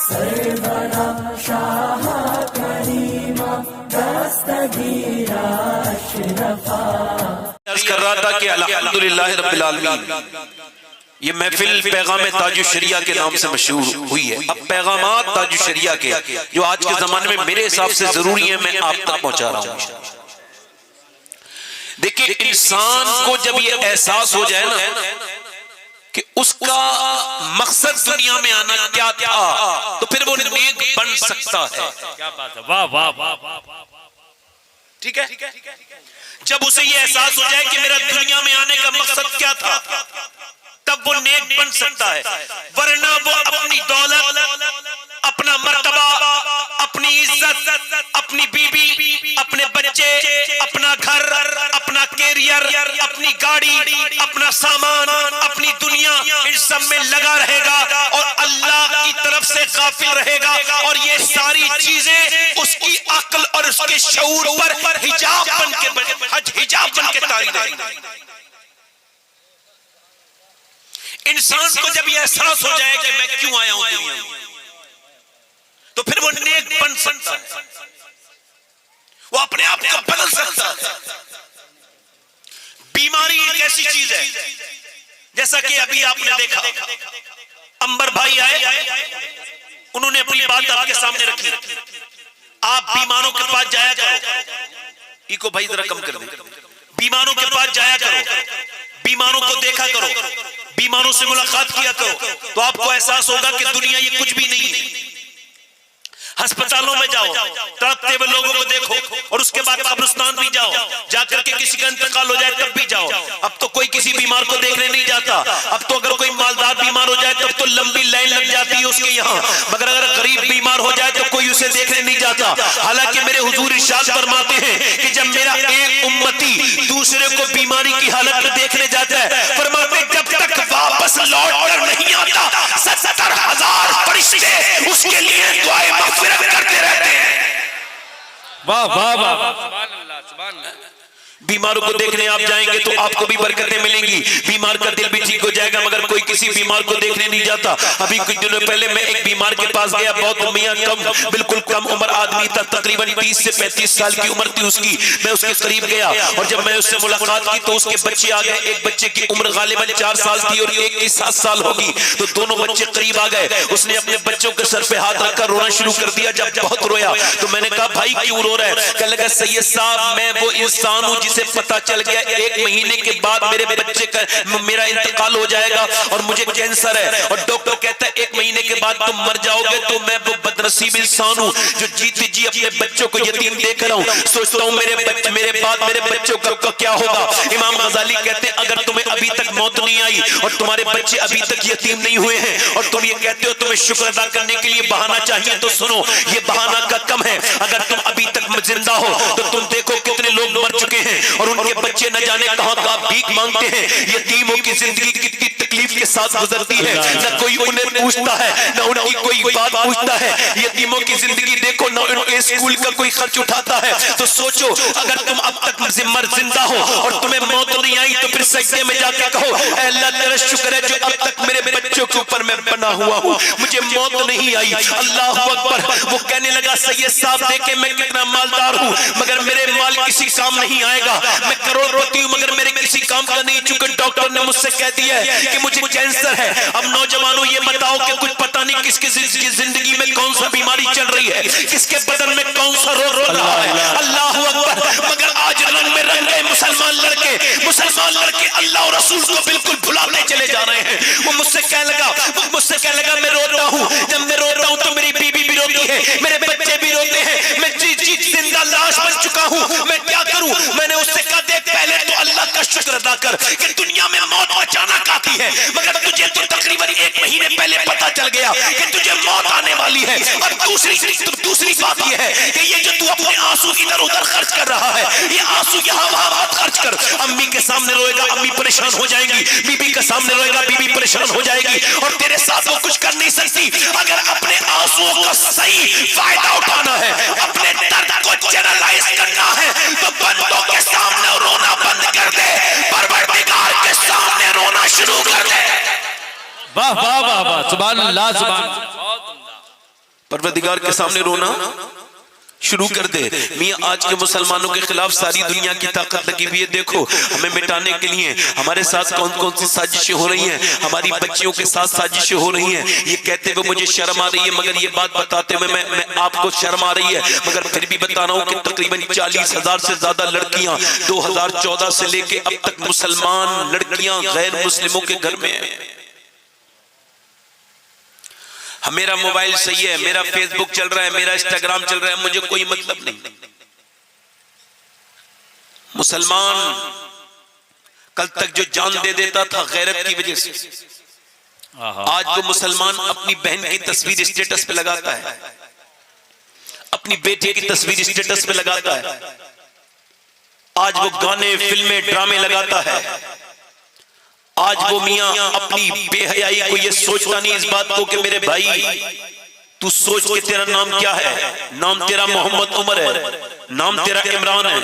سرورا شاہ کریمہ دستگیرہ اشرفا. عرض کر رہا تھا کہ الحمدللہ رب العالمین یہ محفل پیغام تاج الشریعہ کے نام سے مشہور ہوئی ہے. اب پیغامات تاج الشریعہ کے جو آج کے زمانے میں میرے حساب سے ضروری ہے میں آپ تک پہنچا رہا ہوں. دیکھیں انسان کو جب یہ احساس ہو جائے نا کہ اس کا مقصد دنیا میں آنا کیا تھا تو پھر وہ نیک بن سکتا ہے. کیا بات ہے، واہ واہ واہ واہ. ٹھیک ہے، جب اسے یہ احساس ہو جائے کہ میرا دنیا میں آنے کا مقصد کیا تھا تب وہ نیک بن سکتا ہے. ورنہ وہ اپنی دولت، اپنا مرتبہ، اپنی عزت، اپنی بیوی، اپنے بچے، اپنا گھر، اپنا کیریئر، اپنی گاڑی، اپنا سامان، اپنی دنیا، ان سب میں لگا رہے گا اور اللہ کی طرف سے غافل رہے گا. اور یہ ساری چیزیں اس کی عقل اور اس کے شعور پر حجاب بن کے طاری رہے گی. انسان کو جب یہ احساس ہو جائے کہ میں کیوں آیا ہوں دنیا میں تو پھر وہ نیک بن سکتا ہے، وہ اپنے آپ کو بدل سکتا ہے. بیماری ایک ایسی چیز ہے جیسا کہ ابھی آپ نے دیکھا امبر بھائی آئے، انہوں نے اپنی بات آپ کے سامنے رکھی. آپ بیماروں کے پاس جایا کرو، ایکو بھائی ذرا کم کر دیں، بیماروں کے پاس جایا کرو، بیماروں کو دیکھا کرو، بیماروں سے ملاقات کیا کرو تو آپ کو احساس ہوگا کہ دنیا یہ کچھ بھی نہیں ہے. ہسپتالوں میں جاؤ، تڑپتے ہوئے لوگوں کو دیکھو اور اس کے بعد قبرستان بھی جاؤ، جا کر کے کسی کا انتقال ہو جائے تب بھی جاؤ. اب تو کوئی کسی بیمار کو دیکھنے نہیں جاتا. اب تو اگر کوئی مالدار بیمار ہو جائے تب تو لمبی لائن لگ جاتی ہے اس کے یہاں، مگر اگر غریب بیمار ہو جائے تو کوئی اسے دیکھنے نہیں جاتا. حالانکہ میرے حضور ارشاد فرماتے ہیں کہ جب میرا ایک امتی دوسرے کو بیماری کی حالت میں دیکھنے جاتا ہے، فرماتے ہیں جب تک واپس لوٹ کر نہیں آتا 70,000 فرشتے اس کے لیے دعائیں مغفرت کرتے رہتے ہیں. واہ واہ واہ، سبحان اللہ سبحان اللہ. بیماروں کو دیکھنے آپ جائیں گے تو آپ کو بھی برکتیں ملیں گی، بیمار کا دل بھی ٹھیک ہو جائے گا. مگر کوئی کسی بیمار کو دیکھنے نہیں جاتا. ابھی کچھ دنوں پہلے میں ایک بیمار کے پاس گیا، بہت میاں بالکل کم عمر آدمی تھا، تقریباً 30 سے 35 سال کی عمر تھی اس کی. میں اس کے قریب گیا اور جب میں اس سے ملاقات کی تو اس کے بچے آ گئے. ایک بچے کی عمر غالباً 4 سال تھی اور ایک کی 7 سال ہوگی، تو دونوں بچے قریب آ گئے. اس نے اپنے بچوں کے سر پہ ہاتھ رکھ کر رونا شروع کر دیا. جب بہت رویا تو میں نے کہا بھائی کیوں رو رہا ہے؟ کہنے لگا سید صاحب میں وہ انسان ہوں جسے پتا چل گیا 1 مہینے کے بعد میرے بچے کا میرا انتقال ہو جائے گا اور مجھے کینسر ہے اور ڈاکٹر کہتا ہے 1 مہینے کے بعد تم مر جاؤ گے. تو میں وہ بدنصیب انسان ہوں جو جیتے جی اپنے بچوں کو یتیم دیکھ رہا ہوں. سوچتا ہوں میرے بعد میرے بچوں کا کیا ہوگا. امام غزالی کہتے ہیں اگر تمہیں ابھی تک موت نہیں آئی اور تمہارے بچے ابھی تک یتیم نہیں ہوئے ہیں اور تم یہ کہتے ہو تمہیں شکر ادا کرنے کے لیے بہانہ چاہیے تو سنو یہ بہانہ کا کم ہے. اگر تم ابھی تک زندہ ہو تو تم دیکھو کتنے لوگ مر چکے ہیں اور ان کے بچے نہ جانے کہاں کہاں بھیک مانگتے ہیں. یتیموں کی زندگی کتنی تکلیف کے ساتھ گزرتی ہے، نہ کوئی انہیں پوچھتا ہے نہ ان کی کوئی بات پوچھتا ہے. یتیموں کی زندگی دیکھو، نہ ان کے اسکول کا کوئی خرچ اٹھاتا ہے. تو سوچو اگر تم اب تک زندہ ہو اور تمہیں موت نہیں آئی تو پھر سجدے میں جا کے کہو اے اللہ تیرا شکر ہے جو اب تک میرے بچوں کے اوپر میں بنا ہوا ہوں، مجھے موت نہیں آئی. اللہ اکبر. وہ کہنے لگا سید صاحب دیکھیں میں کتنا مالدار ہوں مگر میرے مال کسی کام نہیں آئے گا. میں کروڑپتی ہوں مگر میرے کسی کام کا نہیں، چونکہ ڈاکٹر نے مجھ سے کہہ دیا ہے کہ مجھے کینسر ہے. اب نوجوانوں یہ بتاؤ کہ کچھ پتہ نہیں کس کی زندگی میں کون سا بیماری چل رہی ہے، کس کے بدن میں کون سا روگ رو رہا ہے. اللہ اکبر. مگر آج رنگ میں رنگ گئے مسلمان لڑکے اللہ اور رسول کو بالکل بھلانے چلے جا رہے ہیں. وہ مجھ سے کہنے لگا میں روتا ہوں، جب میں روتا ہوں تو میری بیوی بھی روتی ہے، میرے بچے بھی روتے ہیں، میں زندہ لاش بن چکا ہوں، میں کیا کروں؟ میں نے اس سے کہا دیکھ پہلے تو اللہ کا شکر ادا کر کہ دنیا میں موت اچانک آتی ہے، مگر تجھے تو تقریباً 1 مہینے پہلے پتا چل گیا کہ تجھے موت آنے والی ہے. اور دوسری بات یہ ہے کہ یہ جو تو اپنے آنسو ادھر ادھر خرچ کر رہا ہے، یہ آنسو یہاں وہاں مت خرچ کر. امی کے سامنے روئے گا امی پریشان ہو جائیں گی، بیوی کے سامنے روئے گا بیوی پریشان ہو جائے گی اور تیرے ساتھ وہ کچھ کر نہیں سکتی. اگر اپنے آنسو کا صحیح فائدہ اٹھانا ہے، اپنے درد کو چینلائز کرنا ہے تو بندوں کے سامنے رونا بند کر دے، پروردگار کے سامنے رونا شروع کر دے. واہ واہ واہ واہ، سبحان اللہ سبحان اللہ. پروردگار کے سامنے رونا شروع کر دے. میاں آج کے مسلمانوں کے خلاف ساری دنیا کی طاقت لگی ہوئی ہے. دیکھو ہمیں مٹانے کے لیے ہمارے ساتھ کون کون سی سازشیں ہو رہی ہیں. ہماری بچیوں کے ساتھ سازشیں ہو رہی ہیں. یہ کہتے ہوئے مجھے شرم آ رہی ہے, مگر یہ بات بتاتے ہوئے میں آپ کو شرم آ رہی ہے, مگر پھر بھی بتا رہا ہوں کہ تقریباً 40,000 سے زیادہ لڑکیاں 2014 سے لے کے اب تک مسلمان لڑکیاں غیر مسلموں کے گھر میں ہیں. میرا موبائل صحیح ہے, میرا فیس بک چل رہا ہے, میرا انسٹاگرام چل رہا ہے, مجھے کوئی مطلب نہیں. مسلمان کل تک جو جان دے دیتا تھا غیرت کی وجہ سے, آج وہ مسلمان اپنی بہن کی تصویر اسٹیٹس پہ لگاتا ہے, اپنی بیٹی کی تصویر اسٹیٹس پہ لگاتا ہے, آج وہ گانے فلمیں ڈرامے لگاتا ہے. آج وہ میاں اپنی بے حیائی کو یہ سوچتا نہیں اس بات کو کہ میرے بھائی تو سوچ کے تیرا نام کیا ہے. نام تیرا محمد عمر ہے, نام تیرا عمران ہے,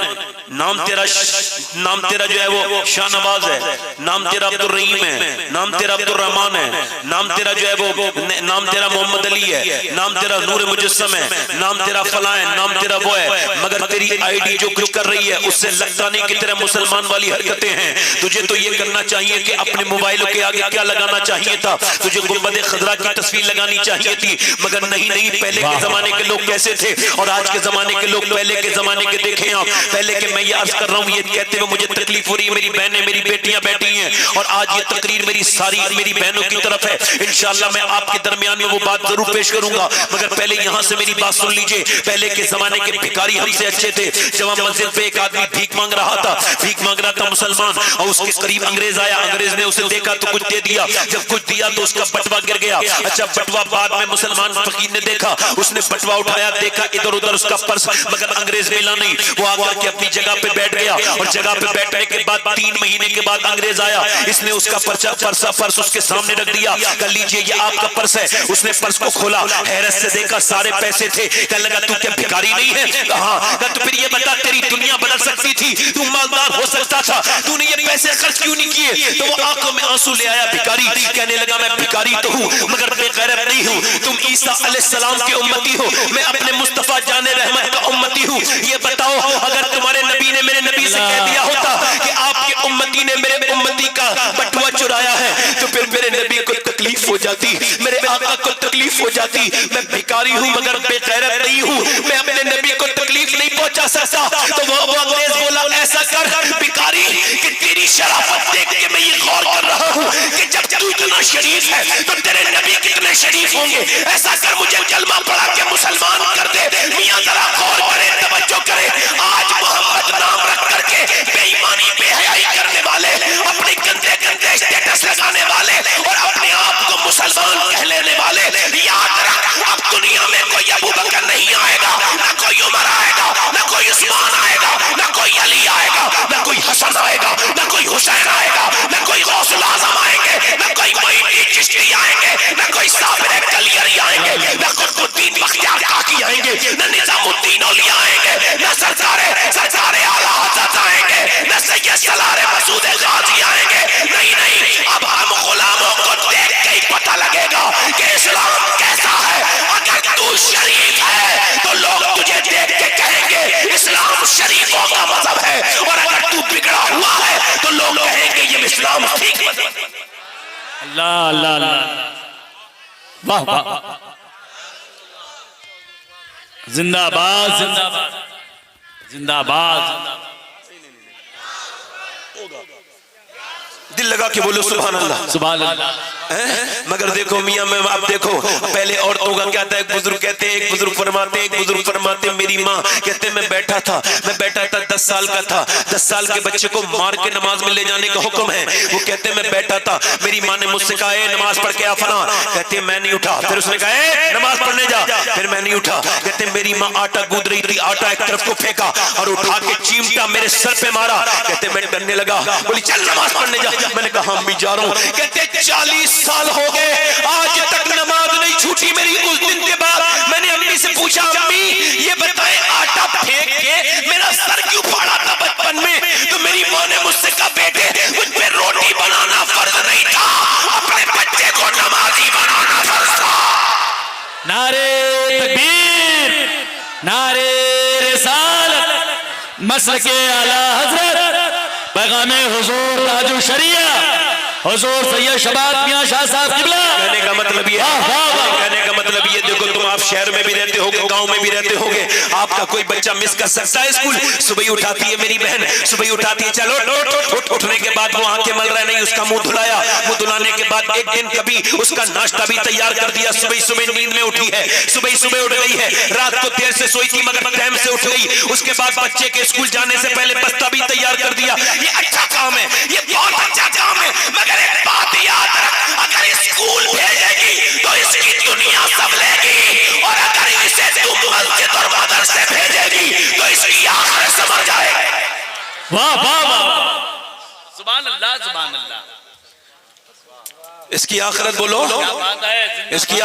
نام تیرا جو ہے وہ شاہ نواز ہے, نام تیرا عبد الرحیم ہے, نام تیرا عبد الرحمان ہے, نام تیرا جو ہے وہ نام تیرا محمد علی ہے, نام تیرا نور مجسم ہے, نام تیرا فلاں ہے, نام تیرا وہ ہے. مگر تیری آئی ڈی جو کچھ کر رہی ہے اس سے لگتا نہیں کہ تیرا مسلمان والی حرکتیں ہیں. تجھے تو یہ کرنا چاہیے کہ اپنے موبائلوں کے آگے کیا لگانا چاہیے تھا, تجھے گنبد خضرا کی تصویر لگانی چاہیے تھی. مگر نہیں, پہلے کے زمانے کے لوگ کیسے تھے اور آج کے زمانے کے لوگ پہلے کے زمانے کے دیکھیں آپ. پہلے کے میں یہ عرض کر رہا ہوں, یہ کہتے ہوئے مجھے تکلیف ہو رہی ہے, میری بہنیں میری بیٹیاں بیٹھی ہیں, اور آج یہ تقریر میری ساری میری بہنوں کی طرف ہے. انشاءاللہ میں آپ کے درمیان میں وہ بات ضرور پیش کروں گا, مگر پہلے یہاں سے میری بات سن لیجئے. پہلے کے زمانے کے بھکاری ہم سے اچھے تھے. جب ہم مسجد پہ ایک آدمی بھیک مانگ رہا تھا مسلمان, اور اس کے قریب انگریز آیا, انگریز نے اسے دیکھا تو کچھ دے دیا. جب کچھ دیا تو اس کا بٹوا گر گیا. اچھا بٹوا بعد میں مسلمان فقیر نے دیکھا, اس نے بٹوا اٹھایا, دیکھا ادھر ادھر اس کا پرس, مگر انگریز ملا نہیں. وہ آ کر کے اپنی جگہ پہ بیٹھ گیا, اور جگہ پہ بیٹھنے کے بعد 3 مہینے کے بعد انگریز آیا. اس نے اس کا پرس اس کے سامنے رکھ دیا. کہا لیجئے یہ آپ کا پرس ہے. اس نے پرس کو کھولا, حیرت سے دیکھا سارے پیسے تھے. کہنے لگا تو کیا بھکاری نہیں ہے؟ کہا تو پھر یہ بتا تیری دنیا بدل سکتی تھی, تو مالدار ہو سکتا تھا, تو نے یہ پیسے خرچ کیوں نہیں کیے؟ تو وہ آنکھوں میں آنسو لے آیا بھکاری. کہنے لگا میں بھکاری تو ہوں مگر بے غیرت نہیں ہوں. تم عیسیٰ علیہ السلام کے امتی ہو, میں اپنے مصطفیٰ جان رحمت کا امتی ہوں. یہ بتاؤ اگر تمہارے نبی نے میرے نبی سے کہہ دیا ہوتا کہ آپ کے امتی نے میرے امتی کا بٹوا چرایا ہے, تو پھر میرے نبی کو تکلیف ہو جاتی, میرے آقا کو تکلیف ہو جاتی. میں بھکاری ہوں مگر بے غیرت نہیں ہوں, میں اپنے نبی کو تکلیف نہیں پہنچا سکتا. تو وہ انگریز بولا ایسا کر بھکاری کہ تیری شرافت دیکھ کے میں یہ غور کر رہا ہوں کہ جب تو اتنا شریف ہے تو تیرے نبی کتنے شریف ہوں گے. ایسا کر مجھے کلمہ پڑھا کے مسلمان کر دے. میاں ذرا غور کرے, توجہ کرے. آج محمد نام رکھ کر کے بے ایمانی بے حیائی کرنے والے, اپنے گندے گندے اسٹیٹس لگانے والے اور اپنے آپ کو مسلمان کہہ لینے والے, یاد رکھ اب دنیا میں کوئی ابو بکر نہیں آئے گا, نہ کوئی عمر آئے گا, نہ کوئی عثمان آئے گا, نہ کوئی علی آئے گا, نہ کوئی حسن آئے گا, نہ کوئی حسین آئے گا, نہ کوئی غوث الاعظم آئیں گے, نہ کوئی معین چشتی آئیں گے, نہ کوئی صابر کلیری آئیں گے, نہ قطب الدین بختیار کاکی آئیں گے, نہ نظام الدین اولیاء آئیں گے, نہ سرکار اعلیٰ حضرت آئیں گے, نہ سید سالار مسعود غازی آئیں گے. نہیں, اب ہم غلاموں کو دیکھ کے ہی پتہ لگے گا کہ اسلام کیسا ہے. اگر تو شریف ہے تو لوگ تجھے دیکھ کے کہیں گے اسلام شریفوں کا مذہب ہے, اور اگر تو بگڑا ہوا ہے تو لوگ کہیں گے یہ اسلام ٹھیک مذہب ہے. اللہ اللہ اللہ, واہ واہ, زندہ باد زندہ باد زندہ باد. دل لگا کے بولو سبحان اللہ سبحان اللہ. مگر دیکھو میاں میں اب دیکھو پہلے عورتوں کا کیا تھا, ایک بزرگ کہتے ہیں, ایک بزرگ فرماتے میری ماں کہتے میں بیٹھا تھا 10 سال کا تھا, 10 سال کے بچے کو مار کے نماز میں لے جانے کا حکم ہے. وہ کہتے میں بیٹھا تھا, میری ماں نے مجھ سے کہا اے نماز پڑھ کے آ فلاں, کہتے میں نہیں اٹھا. پھر اس نے کہا اے نماز پڑھنے جا, پھر میں نہیں اٹھا. کہتے میری ماں آٹا گوندھ رہی تھی, آٹا ایک طرف کو پھینکا اور اٹھا کے چیمٹا میرے سر پہ مارا. کہتے میں ڈرنے لگا, بولی چل نماز پڑھنے جا. میں نے کہا امی جا رہا ہوں. کہتے 40 سال ہو گئے آج تک نماز نہیں چھوٹی میری. اس دن کے بعد میں نے امی سے پوچھا امی یہ بتائیں آٹا پھینک کے میرا سر کیوں پھاڑا تھا بچپن میں؟ تو میری ماں نے مجھ سے کہا بیٹے مجھ پہ روٹی بنانا فرض نہیں تھا, اپنے بچے کو نمازی بنانا فرض تھا. نعرے تکبیر نعرے رسالت مسلک اعلی حضرت پیغام حضور تاج الشریعہ حضور سید شباب میاں شاہ صاحب قبلہ. کہنے کا مطلب یہ کہنے کا مطلب یہ دیکھو تم آپ شہر میں بھی رہتے ہوگے گاؤں میں بھی رہتے ہوگے آپ کا کوئی بچہ مس کر سکتا ہے اسکول صبح اٹھاتی ہے میری بہن صبح اٹھاتی ہے چلو اٹھنے کے بعد وہ آنکھیں مل رہا نہیں اس کا منہ دھلایا منہ دھلانے کے بعد ایک دن کبھی اس کا ناشتہ بھی تیار کر دیا صبح نیند میں اٹھی ہے صبح اٹھ گئی ہے رات کو دیر سے سوئی تھی مگر ٹائم سے اٹھ گئی اس کے بعد بچے کے اسکول جانے سے پہلے بستہ بھی تیار کر دیا یہ اچھا کام ہے یہ بہت اچھا کام ہے مگر ایک بات یاد رکھ اگر اسکول بھیجے گی تو اس کی دنیا سب لے گی اور اگر اسے تم مسجد اور مدرسے بھیجے گی تو اس کی آخرت سمجھ جائے. واہ واہ واہ سبحان اللہ سبحان اللہ. اس کی آخرت بولو کیا بات ہے. اس کی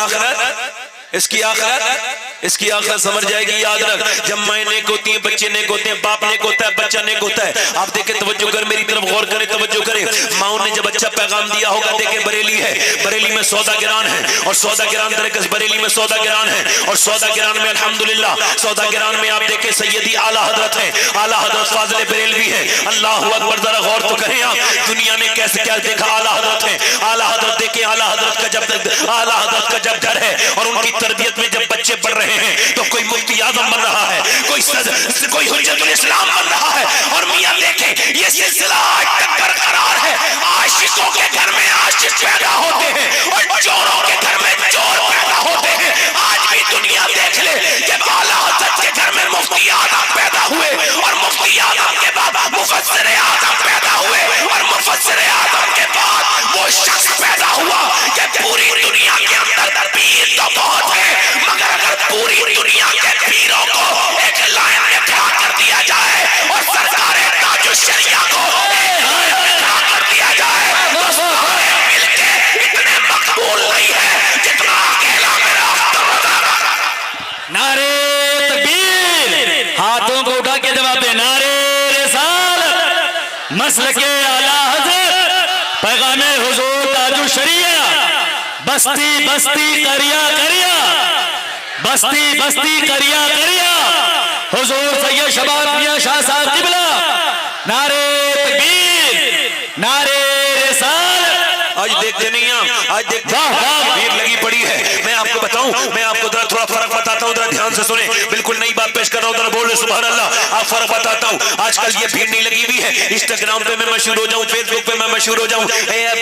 آخرت سمجھ جائے گی. یاد رکھ جب مائیں نیک ہوتی ہیں بچے نیک ہوتے ہیں باپ نیک ہوتا ہے بچہ نیک ہوتا ہے. آپ دیکھیں توجہ کر میری طرف غور کریں توجہ کریں ماؤں نے جب اچھا پیغام دیا ہوگا دیکھیں بریلی ہے بریلی میں سوداگران ہیں اور سوداگران درکس بریلی میں سوداگران ہیں اور سوداگران میں الحمدللہ سوداگران میں آپ دیکھیں سیدی اعلیٰ حضرت ہیں اعلیٰ حضرت فاضل بریلوی ہیں. اللہ اکبر ذرا غور تو کریں آپ دنیا میں کیسے کیا دیکھا اعلیٰ حضرت ہیں اعلیٰ حضرت دیکھیں اعلیٰ حضرت کا جب ڈر ہے اور ان کی تربیت میں جب بچے بڑھ رہے ہیں تو کوئی مفتی اعظم بن رہا ہے کوئی حجت الاسلام بن رہا ہے اور میاں دیکھیں یہ سلسلہ آج تک برقرار ہے. عاشقوں کے گھر میں عاشق پیدا ہوتے ہیں اور چوروں کے گھر میں چور پیدا ہوتے ہیں. آج بھی دنیا دیکھ لے جب اعلیٰ حضرت کے گھر میں مفتی اعظم پیدا ہوئے اور مفتی اعظم کے بعد مفسر اعظم پیدا ہوئے اور مفسر اعظم کے بعد وہ شخص پیدا ہوا کہ پوری دنیا کے اندر پیر تو بہت ہے مگر اگر پوری دنیا کے پیروں کو ایک لائن میں کھڑا کر دیا جائے اور سرکار تاج الشریعہ کو ایک لائن میں کھڑا کر دیا جائے تو سارے مل کے اتنے مقبول نہیں ہے جتنا اکیلا میرا اختر. نعرے تکبیر ہاتھوں کو اٹھا کے جواب دے نعرے رسالت مسلک اعلی حضرت پیغام حضور تاج الشریعہ بستی بستی کریا کریا بستی بستی کریا کریا حضور سید شباب میاں شاہ صاحب قبلہ. نعرے تکبیر نعرے رسالت. آج دیکھتے نہیں ہیں آج دیکھتے ہیں بھیڑ لگی پڑی ہے. میں آپ کو بتاؤں میں آپ کو تھوڑا فرق بتاتا ہوں ذرا دھیان سے سنیں بالکل نئی بات پیش کر رہا ہوں ذرا بولے سبحان اللہ. آپ فرق بتاتا ہوں آج کل یہ بھیڑ نہیں لگی ہوئی ہے انسٹاگرام پہ میں مشہور ہو جاؤں فیس بک پہ میں مشہور ہو جاؤں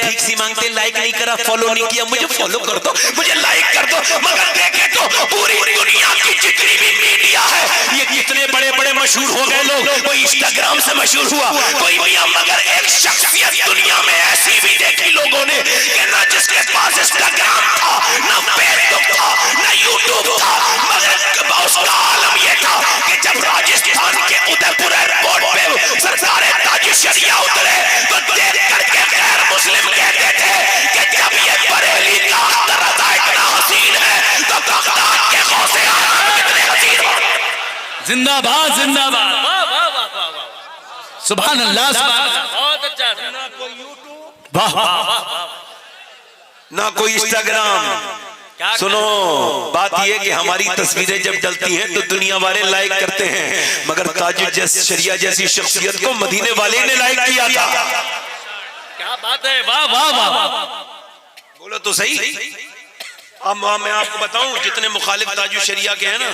بھیک سی مانگتے لائک نہیں کرا فالو نہیں کیا مجھے فالو کر دو مجھے لائک کر دو مگر دیکھیں تو پوری دنیا کی جتنی بھی میڈیا ہے یہ کتنے بڑے بڑے مشہور ہو گئے لوگ کوئی انسٹاگرام سے مشہور ہوا کوئی میاں مگر ایک شخصیت دنیا میں ایسی بھی دیکھی لوگوں نے کہ نہ جس کے پاس انسٹاگرام تھا نہ فیس بک تھا نہ یوٹیوب تھا مگر اس کا عالم یہ تھا کہ جب راجستھان کے ادے پور ایئرپورٹ پہ سرکار تاج الشریعہ اترے تو دیکھ کر کے غیر مسلم کہتے تھے کہ جب یہ بریلی کا اختر رضا اتنا حسین ہے تو بغداد کے غوث اعظم کتنے حسین ہوں. زندہ باد زندہ باد واہ واہ واہ واہ واہ. سبحان اللہ سبحان اللہ. بہت اچھا تھا. واہ واہ نہ کوئی انسٹاگرام. سنو بات یہ کہ ہماری تصویریں جب ڈلتی ہیں تو دنیا والے لائک کرتے ہیں مگر تاج الشریعہ جیسی شخصیت کو مدینے والے نے لائک کیا تھا. کیا بات ہے. واہ واہ واہ. بولو تو صحیح. اب میں آپ کو بتاؤں جتنے مخالف تاج الشریعہ کے ہیں نا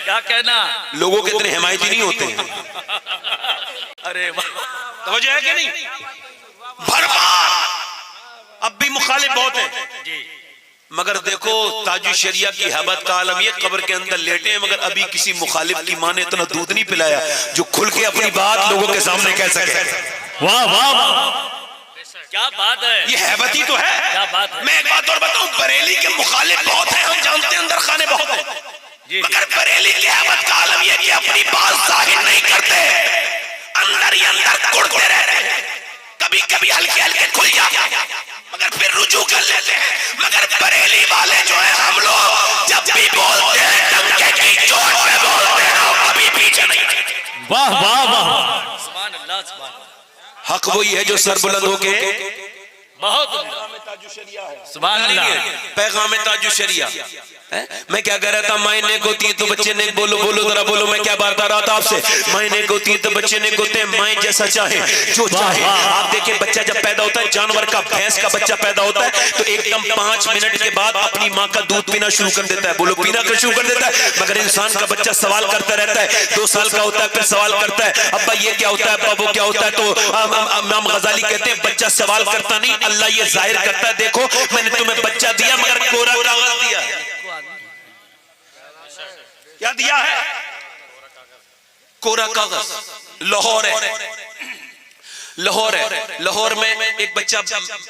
کیا کہنا لوگوں کے اتنے حمایتی نہیں ہوتے ہیں. ارے توجہ ہے کہ نہیں بھرمار اب بھی مخالف بہت ہیں جی مگر دیکھو تاج الشریعہ کی ہیبت کا عالم یہ قبر کے اندر لیٹے ہیں مگر ابھی کسی مخالف کی ماں نے اتنا دودھ نہیں پلایا جو کھل کے اپنی بات لوگوں کے سامنے کہہ سکے. واہ واہ واہ کیا بات ہے. یہ ہیبت ہی تو ہے. کیا بات ہے. میں ایک بات اور بتاؤں بریلی کے مخالف بہت ہیں ہم جانتے ہیں اندر خانے بہت ہیں مگر بریلی کی ہیبت کا عالم یہ کہ اپنی بات ظاہر نہیں کرتے اندر ہی اندر کڑتے رہتے ہیں کبھی کبھی ہلکے ہلکے کھل جاتے ہیں مگر پھر رجوع کر لیتے ہیں. مگر بریلی والے جو ہیں ہم لوگ جب بھی بولتے ہیں ڈنکے کی چوٹ پہ بولتے ہیں کبھی پیچھے نہیں. واہ واہ واہ سبحان اللہ سبحان اللہ. حق وہی ہے جو سر بلند ہو کے بہت تاج الشریعہ ہے. سبحان اللہ. پیغام تاج الشریعہ. میں کیا کہہ رہا تھا؟ مائیں نیک ہوتی ہے تو بچے نیک. بولو بولو ذرا بولو. میں کیا بات کر رہا تھا آپ سے؟ مائیں نیک ہوتی ہے تو بچے نیک ہوتے ہیں. مائیں جیسا چاہیں جو چاہیں. آپ دیکھیں بچہ جب پیدا ہوتا ہے, جانور کا, بھینس کا بچہ پیدا ہوتا ہے تو ایک دم 5 منٹ کے بعد اپنی ماں کا دودھ پینا شروع کر دیتا ہے. بولو پینا شروع کر دیتا ہے. مگر انسان کا بچہ سوال کرتا رہتا ہے. 2 سال کا ہوتا ہے پھر سوال کرتا ہے, ابا یہ کیا ہوتا ہے, ابا وہ کیا ہوتا ہے. تو امام غزالی کہتے ہیں بچہ سوال کرتا نہیں, اللہ یہ ظاہر کرتا ہے دیکھو میں نے تمہیں بچہ دیا مگر کورا کاغذ دیا. کیا دیا ہے؟ کورا کاغذ. لاہور ہے, لاہور ہے. لاہور میں ایک بچہ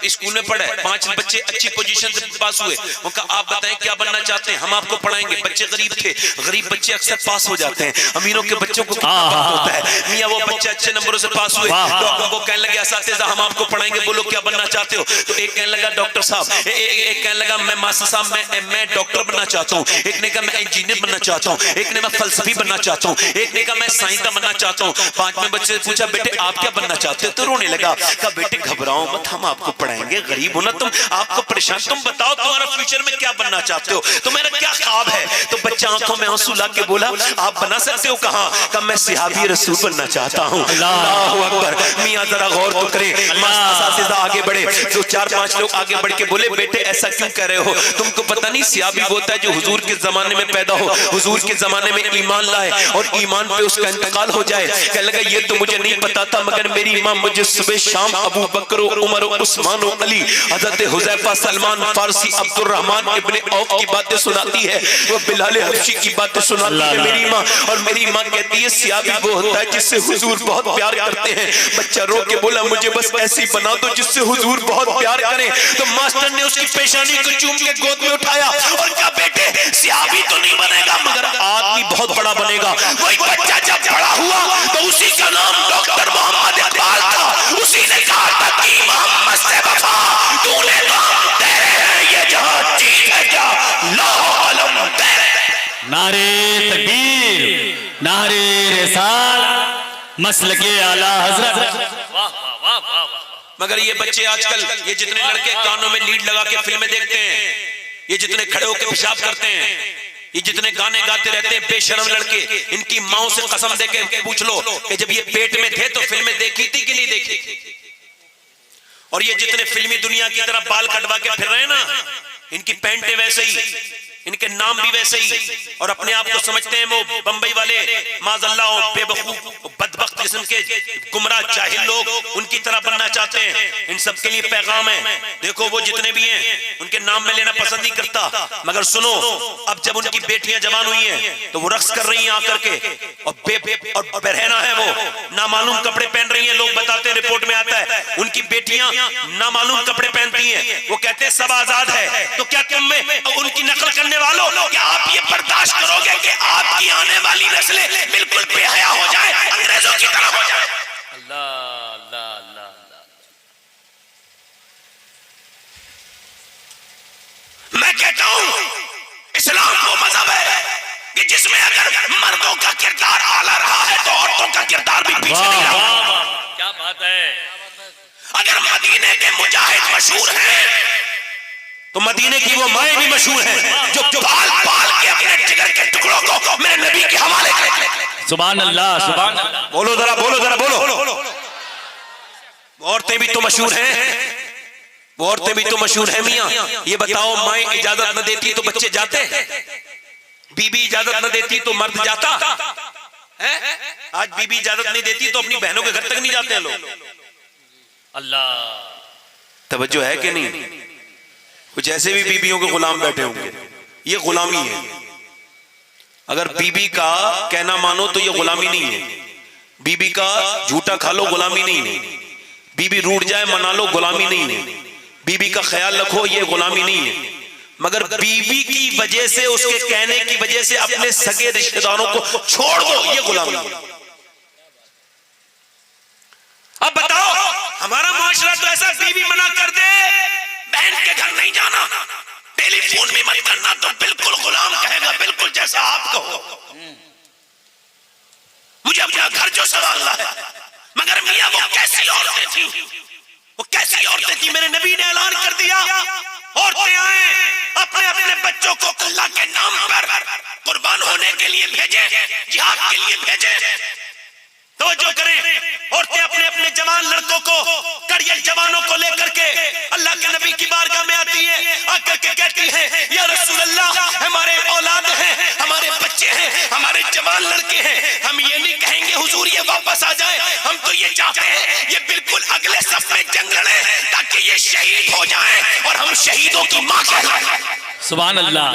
اسکول میں پڑھا ہے. 5 بچے اچھی پوزیشن سے پاس ہوئے. ان کا آپ بتائیں کیا بننا چاہتے ہیں؟ ہم آپ کو پڑھائیں گے. بچے غریب تھے. غریب بچے اکثر پاس ہو جاتے ہیں. امیروں کے بچوں کو کتنا وقت ہوتا ہے. میاں وہ بچے اچھے نمبروں سے پاس ہوئے. ڈاکٹر کو کہنے لگے اساتذہ ہم آپ کو پڑھائیں گے, بولو کیا بننا چاہتے ہو. تو ایک کہنے لگا ڈاکٹر صاحب, ایک کہنے لگا میں ماسٹر صاحب میں ڈاکٹر بننا چاہتا ہوں. ایک نے کہا میں انجینئر بننا چاہتا ہوں. ایک نے میں فلسفی بننا چاہتا ہوں. ایک نے کہا میں سائنسداں بننا چاہتا ہوں. 5ویں بچے سے پوچھا بیٹے آپ کیا بننا چاہتے ہو؟ تو رونے لگا. کہا بیٹے گھبراؤ مت, ہم آپ کو پڑھائیں گے. غریب ہونا تم, آپ کو پریشان, تم بتاؤ تمہارا فیوچر میں کیا بننا چاہتے ہو, تمہارا کیا خواب ہے. تو بچہ آنکھوں میں آنسو لا کے بولا آپ بنا سکتے ہو. کہاں؟ کہا میں صحابی رسول بننا چاہتا ہوں. اللہ اکبر. میاں ذرا غور تو کریں. اساتذہ آگے بڑھے. 4-5 لوگ آگے بڑھ کے بولے بیٹے ایسا کیوں کہہ رہے ہو, تم کو پتہ نہیں صحابی وہ ہوتا ہے جو حضور کے زمانے میں پیدا ہو, حضور کے زمانے میں ایمان لائے اور ایمان پہ اس کا انتقال ہو جائے. کہنے لگا یہ تو مجھے نہیں پتا تھا مگر میری ماں مجھے صبح شام ابو بکر و عمر و عثمان و علی, حضرت حذیفہ, سلمان فارسی, عبد الرحمن ابن عوف کی باتیں سناتی ہے, وہ بلال حبشی کی باتیں سناتی ہے میری ماں. اور میری ماں کہتی ہے صحابی وہ ہوتا ہے جس سے حضور بہت پیار کرتے ہیں. بچہ رو کے بولا مجھے بس ایسی بنا دو جس سے حضور بہت پیار کریں. تو ماسٹر نے اس کی پیشانی کو چوم کے گود میں اٹھایا اور کہا بیٹے صحابی تو نہیں بنے گا مگر آدمی بہت بڑا بنے گا. وہی بچہ جب بڑا ہوا تو اسی کا نام ڈاکٹر محمد اقبال تھا. اسی نے کہا تھا کہ محمد سے وفا تو نے کام تیرے ہیں, یہ جہاں چیز ہے کیا لا علم تیرے. نعرے تکبیر, نعرے رسالت, مسلک اعلی حضرت. مگر یہ بچے آج کل, یہ جتنے لڑکے کانوں میں لیڈ لگا کے فلمیں دیکھتے ہیں, یہ جتنے کھڑے ہو کے پیشاب کرتے ہیں, یہ جتنے گانے گاتے رہتے ہیں, بے شرم لڑکے, ان کی ماؤں سے قسم دے کے پوچھ لو کہ جب یہ پیٹ میں تھے تو فلمیں دیکھی تھی کہ نہیں دیکھی تھی. اور یہ جتنے فلمی دنیا کی طرح بال کٹوا کے پھر رہے ہیں نا, ان کی پینٹیں ویسے ہی, ان کے نام بھی ویسے ہی, اور اپنے آپ کو سمجھتے ہیں وہ بمبئی والے معاذ اللہ بے وقوف بدبخت قسم کے گمراہ جاہل لوگ, ان کی طرح بننا چاہتے ہیں. ان سب کے لیے پیغام ہے, دیکھو وہ جتنے بھی ہیں ان کے نام میں لینا پسند نہیں کرتا, مگر سنو اب جب ان کی بیٹیاں جوان ہوئی ہیں تو وہ رقص کر رہی ہیں آ کر کے, اور برہنہ ہے وہ, نامعلوم کپڑے پہن رہی ہیں. لوگ بتاتے ہیں رپورٹ میں آتا ہے ان کی بیٹیاں نامعلوم کپڑے پہنتی ہیں. وہ کہتے ہیں سب آزاد ہے, تو کیا تم میں ان کی نقل کرنے والوں کیا آپ یہ برداشت کرو گے کہ آپ کی آنے والی نسلیں بالکل بے حیا ہو جائے, انگریزوں کی طرح ہو جائے؟ اللہ اللہ اللہ. میں کہتا ہوں اسلام وہ مذہب ہے کہ جس میں اگر مردوں کا کردار اعلیٰ رہا ہے تو عورتوں کا کردار بھی پیچھے نہیں رہا. کیا بات ہے. اگر مدینے کے مجاہد مشہور ہیں تو مدینے کی وہ مائیں بھی مشہور ہیں جو پال پال کے اپنے جگر کے ٹکڑوں کو میرے نبی کے حوالے کرتے ہیں. سبحان اللہ, سبحان اللہ. بولو ذرا, بولو ذرا, بولو. عورتیں بھی تو مشہور ہیں, وہ عورتیں بھی تو مشہور ہیں. میاں یہ بتاؤ مائیں اجازت نہ دیتی تو بچے جاتے, بی بی اجازت نہ دیتی تو مرد جاتا. آج بی بی اجازت نہیں دیتی تو اپنی بہنوں کے گھر تک نہیں جاتے ہیں لوگ. اللہ. توجہ ہے کہ نہیں؟ کچھ ایسے بھی بیویوں کے غلام بیٹھے ہوں گے, یہ غلامی ہے. اگر بی بی کا کہنا مانو تو یہ غلامی نہیں ہے. بی بی کا جھوٹا کھا لو غلامی نہیں ہے. بی بی روٹ جائے منا لو غلامی نہیں ہے. بی بی کا خیال رکھو یہ غلامی نہیں ہے. مگر بی بی کی وجہ سے, اس کے کہنے کی وجہ سے اپنے سگے رشتہ داروں کو چھوڑ دو, یہ غلامی ہے. اب بتاؤ ہمارا معاشرہ تو ایسا, بی بی منع کر دے بہن کے گھر نہیں جانا, ٹیلی فون بھی مت کرنا, تو بالکل غلام کہے گا, بالکل جیسا آپ کہو. مجھے اپنا گھر جو سنبھالنا ہے. مگر میاں وہ کیسی عورتیں تھیں وہ کیسی عورتیں تھی؟ میرے نبی نے اعلان کر دیا عورتیں آئیں اپنے اپنے بچوں کو اللہ کے نام پر قربان ہونے کے لیے بھیجیں، جہاد کے لیے بھیجیں۔ توجہ کریں، عورتیں اپنے اپنے جوان لڑکوں کو، کڑیل جوانوں کو لے کر کے اللہ کے نبی کی بارگاہ میں آتی ہیں، آ کر کے کہتی ہیں یا رسول اللہ ہمارے اولاد ہیں، ہمارے بچے ہیں، ہمارے جوان لڑکے ہیں، ہم یہ نہیں کہیں گے حضور یہ واپس آ جائیں، ہم تو یہ چاہتے ہیں یہ بالکل اگلے صف میں جنگ لڑیں تاکہ یہ شہید ہو جائیں اور ہم شہیدوں کی ماں کہلائیں۔ سبحان اللہ،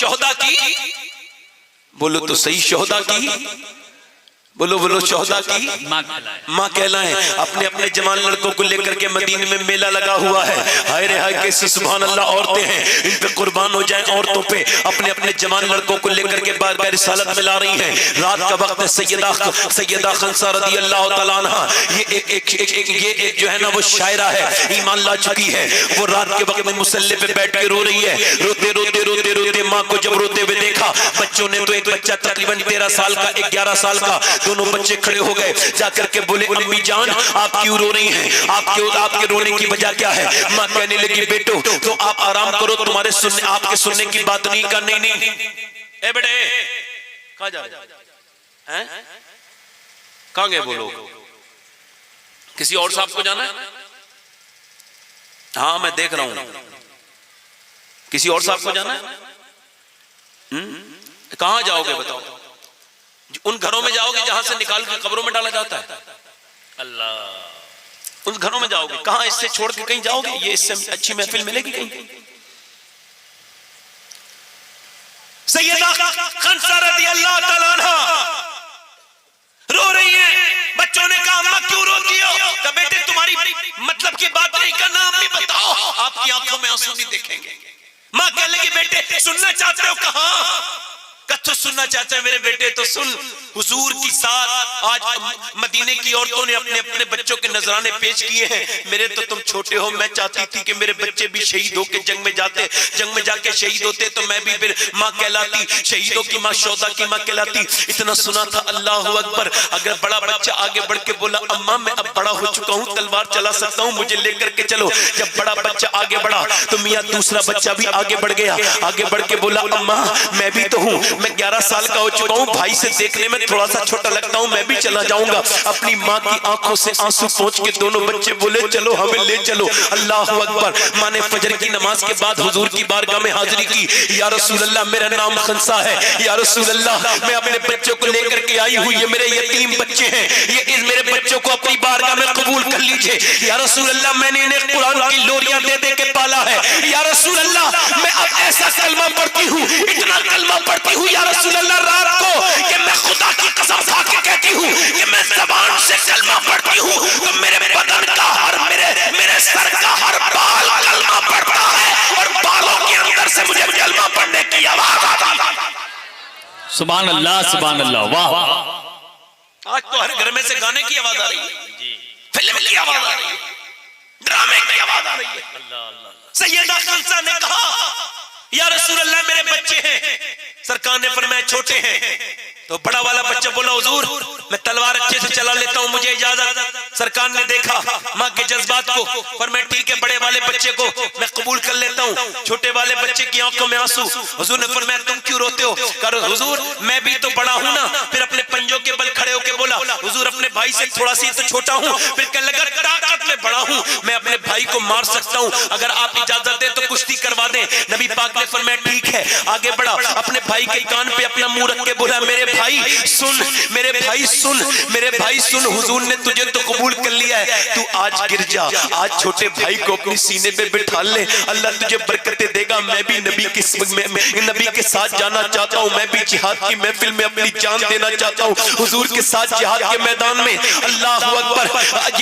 شہداء کی، بولو تو صحیح، شہداء کی، بولو بولو، شہداء کی ماں کہلائیں۔ اپنے اپنے جوان لڑکوں کو لے کر کے مدینے میں میلہ لگا ہوا ہے، ہائے رے ہائے کیسے سبحان اللہ عورتیں ہیں، ان پہ قربان ہو جائیں، عورتوں پہ اپنے اپنے جوان لڑکوں کو لے کر کے بارگاہ رسالت میں لا رہی ہیں۔ رات کا وقت ہے، سیدہ خنسا رضی اللہ تعالیٰ عنہ یہ ایک جو ہے نا وہ شاعرہ ہے، ایمان لا چکی ہے، وہ رات کے وقت میں مصلی پہ بیٹھ کے رو رہی ہے، روتے روتے روتے روتے ماں کو جب روتے ہوئے دیکھا، بچوں نے تو ایک بچہ تقریباً 13 سال کا، ایک 11 سال کا، دونوں بچے کھڑے ہو گئے، جا کر کے بولے امی جان آپ کیوں رو رہی ہیں، آپ کے رونے کی وجہ کیا ہے؟ ماں کہنے لگی بیٹو تو آپ آرام کرو، تمہارے سننے، آپ کے سننے کی بات نہیں کرنی، نہیں اے بیٹے کہاں جا رہے ہیں، کہاں گئے وہ لوگ؟ کسی اور صاحب کو جانا ہے؟ ہاں میں دیکھ رہا ہوں، کسی اور صاحب کو جانا ہے؟ کہاں جاؤ گے بتاؤ؟ ان گھروں میں جاؤ گے جہاں سے نکال کے قبروں میں ڈالا جاتا ہے؟ اللہ، ان گھروں میں جاؤ گے؟ کہاں اس سے چھوڑ کے کہیں جاؤ گے؟ یہ اس سے اچھی محفل ملے گی کہیں؟ سیدہ خنسا رضی اللہ تعالیٰ عنہ رو رہی ہیں، بچوں نے کہا ماں کیوں روتی ہو؟ کہ بیٹے تمہاری مطلب کی بات نہیں کرنا، امی بتاؤ، آپ کی آنکھوں میں آنسو نہیں دیکھیں گے۔ ماں کہنے لگی بیٹے سننا چاہتے ہو؟ کہاں؟ تو سننا چاہتے ہیں میرے بیٹے تو سن، حضور کی ساتھ آج مدینے کی عورتوں نے اپنے اپنے بچوں کے نذرانے پیش کیے ہیں، میرے تو تم چھوٹے ہو، میں چاہتی تھی کہ میرے بچے بھی شہید ہو کے جنگ میں جاتے، جنگ میں جا کے شہید ہوتے تو میں بھی پھر ماں کہلاتی، شہیدوں کی ماں، شہداء کی ماں کہلاتی۔ اتنا سنا تھا، اللہ اکبر، اگر بڑا بچہ آگے بڑھ کے بولا اماں میں اب بڑا ہو چکا ہوں، تلوار چلا سکتا ہوں، مجھے لے کر کے چلو، جب بڑا بچہ آگے بڑھا تو میاں دوسرا بچہ بھی آگے بڑھ گیا، آگے بڑھ کے بولا اماں میں بھی تو ہوں، میں 11 سال کا ہو چکا ہوں، بھائی سے دیکھنے میں تھوڑا سا چھوٹا لگتا ہوں، میں بھی چلا جاؤں گا۔ اپنی ماں کی آنکھوں سے آنسو پہنچ کے دونوں بچے بولے چلو ہمیں لے چلو۔ اللہ اکبر، ماں نے فجر کی نماز کے بعد حضور کی بارگاہ میں حاضری کی، یا رسول اللہ میرا نام خنسا ہے، یا رسول اللہ میں اپنے بچوں کو لے کر کے آئی ہوں، یہ میرے یتیم بچے ہیں، یہ میرے بچوں کو اپنی بارگاہ میں قبول کر لیجئے، یا رسول اللہ میں نے انہیں قرآن کی لوریاں دے دے کے پالا ہے، یا رسول اللہ میں اب ایسا کلمہ پڑھتی ہوں، اتنا کلمہ پڑھتی ہوں یا رسول اللہ رات کو کہ میں خدا کی قسم کھا کے کہتی ہوں کہ میں زبان سے کلمہ پڑھتی ہوں تو میرے بدن کا ہر میرے سر کا ہر بال کلمہ پڑھتا ہے اور بالوں کے اندر سے مجھے کلمہ پڑھنے کی آواز آتا ہے۔ سبحان اللہ، سبحان اللہ، واہ۔ آج تو ہر گھر میں سے گانے کی آواز آ رہی ہے، فلم کی آواز آ رہی ہے، ڈرامے کی آواز آ رہی ہے۔ سیدہ خنسا نے کہا یا رسول اللہ میرے بچے ہیں، سرکار نے فرمایا چھوٹے ہیں، تو بڑا والا بچہ بولا حضور میں تلوار اچھے سے چلا لیتا ہوں، مجھے اجازت۔ سرکار نے دیکھا ماں کے جذبات کو، فرمایا ٹھیک ہے بڑے والے بچے کو میں قبول کر لیتا ہوں، چھوٹے والے بچے کی آنکھوں میں آنسو۔ حضور نے فرمایا تم کیوں روتے ہو؟ کہا حضور میں بھی تو بڑا ہوں نا۔ پھر اپنے پنجوں کے بل کھڑے ہو کے بولا حضور اپنے بھائی سے تھوڑا سی تو چھوٹا ہوں، پھر کہنے لگا طاقت میں بڑا ہوں، میں اپنے بھائی کو مار سکتا ہوں، اگر آپ اجازت دیں تو کشتی کروا دیں۔ نبی پاک نے فرمایا ٹھیک ہے، آگے بڑھا، اپنے بھائی کے کان پہ اپنا منہ رکھ کے بولا میرے بھائی سن، میرے بھائی سن، میرے بھائی سن، حضور نے تجھے تو قبول کر لیا ہے، تو آج گر جا، آج چھوٹے بھائی کو اپنی سینے پہ بٹھا لے، اللہ تجھے برکتیں دے گا۔ میں بھی نبی کے ساتھ جانا چاہتا ہوں، میں بھی جہاد کی محفل میں اپنی جان دینا چاہتا ہوں، حضور کے ساتھ جہاد کے میدان میں۔ اللہ اکبر،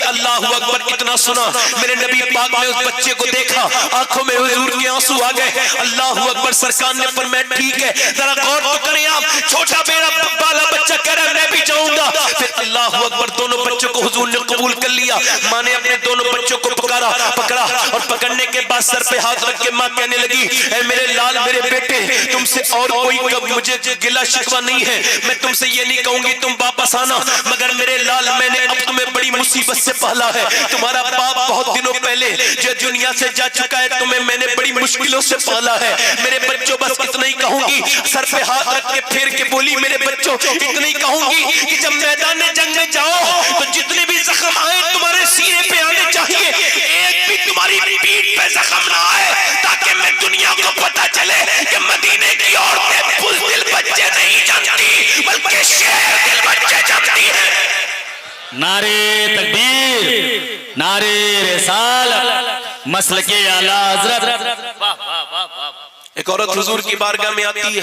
اللہ اکبر، اتنا سنا میرے نبی پاک نے اس بچے کو دیکھا، آنکھوں میں حضور کے آنسو آ گئے۔ اللہ اکبر، سرکار نے فرمایا ٹھیک ہے، ذرا غور تو کریں آپ، چھوٹا میرا بالا بچہ کہہ رہا ہے میں بھی جاؤں گا۔ پھر اللہ اکبر، دونوں بچوں کو حضور نے قبول کر لیا. ماں نے اپنے دونوں بچوں کو پکڑا اور پکڑنے کے بعد سر پہ ہاتھ رکھ کے ماں کہنے لگی اے میرے لال میرے بیٹے تم سے اور کوئی مجھے گلہ شکوہ نہیں ہے, میں تم سے یہ نہیں کہوں گی تم واپس آنا, مگر میرے لال میں نے اب تمہیں بڑی مصیبت سے پالا ہے. تمہارا باپ بہت دنوں پہلے جو دنیا سے جا چکا ہے, تمہیں میں نے بڑی مشکلوں سے پالا ہے. میرے بچوں بس اتنا ہی کہوں گی, سر پہ ہاتھ رکھ کے پھیر کے بولی میرے بچوں اتنا ہی کہوں گی کہ جب میدان جنگ میں جاؤ تو جتنے بھی زخم آئے تمہارے سینے پہ آنے چاہیے, ایک بھی تمہاری پیٹھ پہ زخم نہ آئے, تاکہ میں دنیا کو پتا چلے کہ مدینے کی عورتیں بزدل بچے نہیں جانتی بلکہ شیر دل بچے جانتی ہیں. نعرے تکبیر, نعرے رسالت, مسلک اعلیٰ حضرت. ایک عورت حضور کی بارگاہ میں آتی ہے,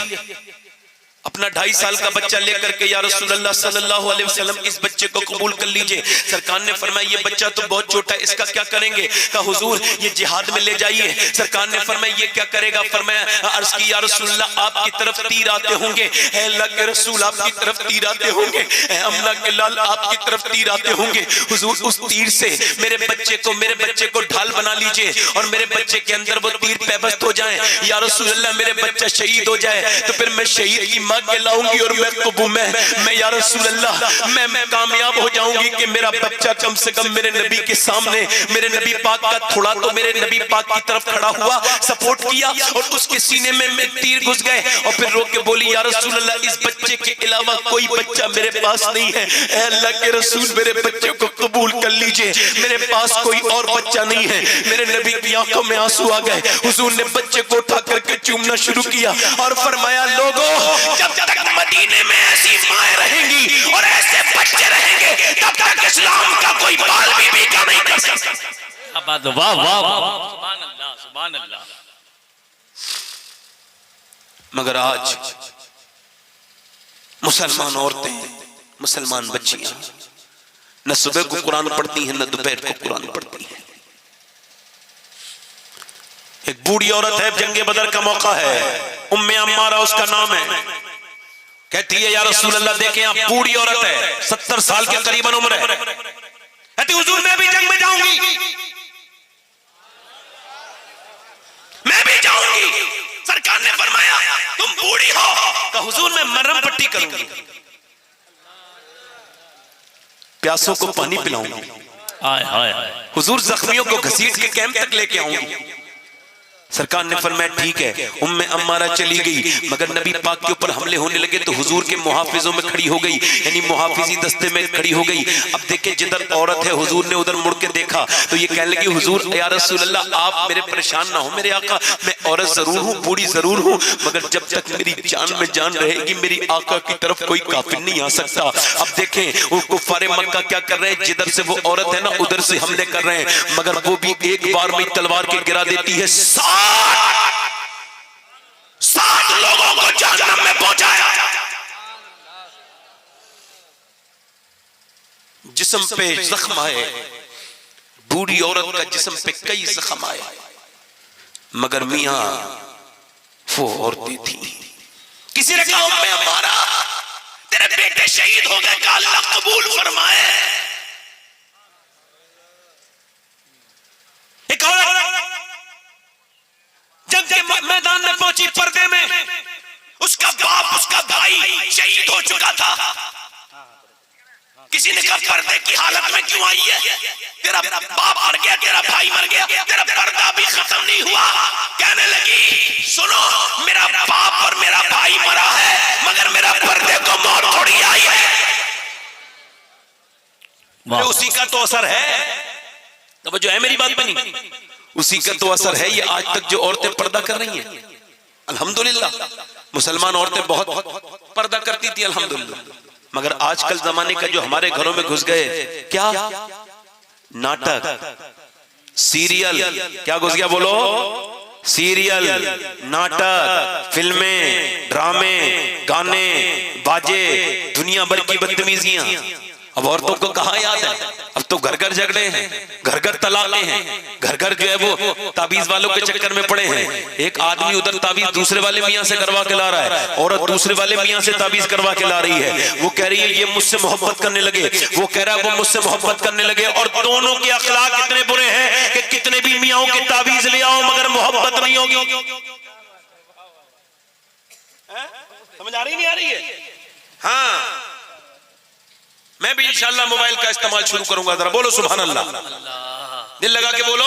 اپنا 2.5 سال کا بچہ لے کر کے یا رسول اللہ صلی اللہ علیہ وسلم اس بچے کو قبول کر لیجئے. سرکار نے فرمایا یہ بچہ تو بہت چھوٹا ہے, اس کا کیا کریں گے؟ کہا حضور یہ جہاد میں لے جائیے. سرکار نے فرمایا یہ کیا کرے گا؟ فرمایا عرض کی یا رسول اللہ آپ کی طرف تیر آتے ہوں گے, اے اللہ کے رسول آپ کی طرف تیر آتے ہوں گے, اے امنہ کے لال آپ کی طرف تیر آتے ہوں گے. حضور اس تیر سے میرے بچے کو ڈھال بنا لیجئے اور میرے بچے کے اندر وہ تیر پیبست ہو جائیں. یا رسول اللہ میرے بچہ شہید ہو جائے تو پھر میں شہید کی ماں کے لاؤں گی اور میں یا رسول اللہ میں کامیاب ہو جاؤں گی کہ میرا بچہ کم سے کم میرے نبی کے سامنے, میرے نبی پاک کا تھوڑا تو میرے نبی پاک کی طرف کھڑا ہوا, سپورٹ کیا اور اس کے سینے میں تیر گھس گئے اور پھر رو کے بولی یا رسول اللہ اس بچے کے علاوہ کوئی بچہ میرے پاس نہیں ہے, اے اللہ کے رسول میرے بچے کو قبول کر لیجئے, میرے پاس کوئی اور بچہ نہیں ہے. میرے نبی کی آنکھوں میں آنسو آ گئے. حضور نے بچے کو اٹھا کر کے چومنا شروع کیا اور فرمایا لوگوں جب تک مدینے میں ایسی مائیں رہیں گی اور ایسے بچے رہیں گے تب تک اسلام کا کوئی بال بھی بیکا نہیں کر سکتا. واہ واہ واہ, سبحان اللہ سبحان اللہ. مگر آج مسلمان عورتیں, مسلمان بچیاں نہ صبح کو قرآن پڑھتی ہیں نہ دوپہر کو قرآن پڑھتی ہیں. ایک بوڑھی عورت ہے, جنگ بدر کا موقع ہے, ام عمارہ اس کا نام ہے, کہتی ہے یا رسول اللہ دیکھیں آپ بوڑھی عورت ہے, 70 سال کے قریباً عمر ہے, کہتی حضور میں بھی جنگ میں جاؤں گی, میں بھی جاؤں گی. سرکار نے فرمایا تم بوڑھی ہو, کہ حضور میں مرہم پٹی کروں گی, پیاسوں کو پانی پلاؤں گی, حضور زخمیوں کو گھسیٹ کے کیمپ تک لے کے آؤں گی. سرکار نے فرمایا ٹھیک ہے. ام عمارہ چلی گئی, مگر نبی پاک کے اوپر حملے ہونے لگے تو حضور کے محافظوں میں کھڑی ہو گئی, یعنی محافظی دستے میں کھڑی ہو گئی. اب دیکھیں جدھر عورت ہے حضور نے ادھر مڑ کے دیکھا تو یہ کہنے لگی حضور یا رسول اللہ آپ میرے پریشان نہ ہو میرے آقا, میں عورت ضرور ہوں, بوڑھی ضرور ہوں, مگر جب تک میری جان میں جان رہے گی میری آقا کی طرف کوئی کافر نہیں آ سکتا. اب دیکھیں وہ کفار مکہ کیا کر رہے ہیں, جدھر سے وہ عورت ہے نا ادھر سے حملے کر رہے ہیں, مگر وہ بھی ایک بار میں تلوار کے گرا دیتی ہے. 60 لوگوں کو جہنم میں پہنچایا. جسم پہ زخم آئے, بوڑھی عورت کا جسم پہ کئی زخم آئے, مگر میاں وہ عورتیں تھیں. کسی نے کہا میں ہمارا تیرے بیٹے شہید ہو گئے, کہ اللہ قبول فرمائے. ایک عورت جنگ کے میدان میں پہنچی, پردے میں اس کا باپ اس کا بھائی شہید ہو چکا تھا. کسی نے کہا پردے کی حالت میں کیوں آئی ہے, تیرا باپ مر گیا, تیرا بھائی مر گیا, تیرا پردہ بھی ختم نہیں ہوا. کہنے لگی سنو میرا باپ اور میرا بھائی مرا ہے, مگر میرا پردے کو موت تھوڑی آئی ہے. اسی کا تو اثر ہے, توجہ ہے میری بات بنی, اسی کا تو اثر ہے. یہ آج تک جو عورتیں پردہ کر رہی ہیں الحمدللہ, مسلمان عورتیں بہت پردہ کرتی تھی الحمدللہ, مگر آج کل زمانے کا جو ہمارے گھروں میں گھس گئے, کیا ناٹک, سیریل, کیا گھس گیا بولو, سیریل, ناٹک, فلمیں, ڈرامے, گانے, باجے, دنیا بھر کی بدتمیزیاں. اب عورتوں کو کہاں یاد ہے؟ اب تو گھر گھر جھگڑے ہیں، گھر گھر طلاقیں ہیں، گھر گھر جو ہے وہ تعویذ والوں کے چکر میں پڑے ہیں. ایک آدمی ادھر تعویذ دوسرے والے میاں سے کروا کے لا رہا ہے، عورت دوسرے والے میاں سے تعویذ کروا کے لا رہی ہے. وہ کہہ رہی ہے یہ مجھ سے محبت کرنے لگے، وہ کہہ رہا ہے وہ مجھ سے محبت کرنے لگے. اور دونوں کے اخلاق اتنے برے ہیں کہ کتنے بھی میاں کے تعویذ لے آؤ مگر محبت نہیں ہوگی. سمجھ آ رہی نہیں آ رہی ہے؟ ہاں میں بھی انشاءاللہ موبائل کا استعمال شروع کروں گا. ذرا بولو سبحان اللہ، دل لگا کے بولو.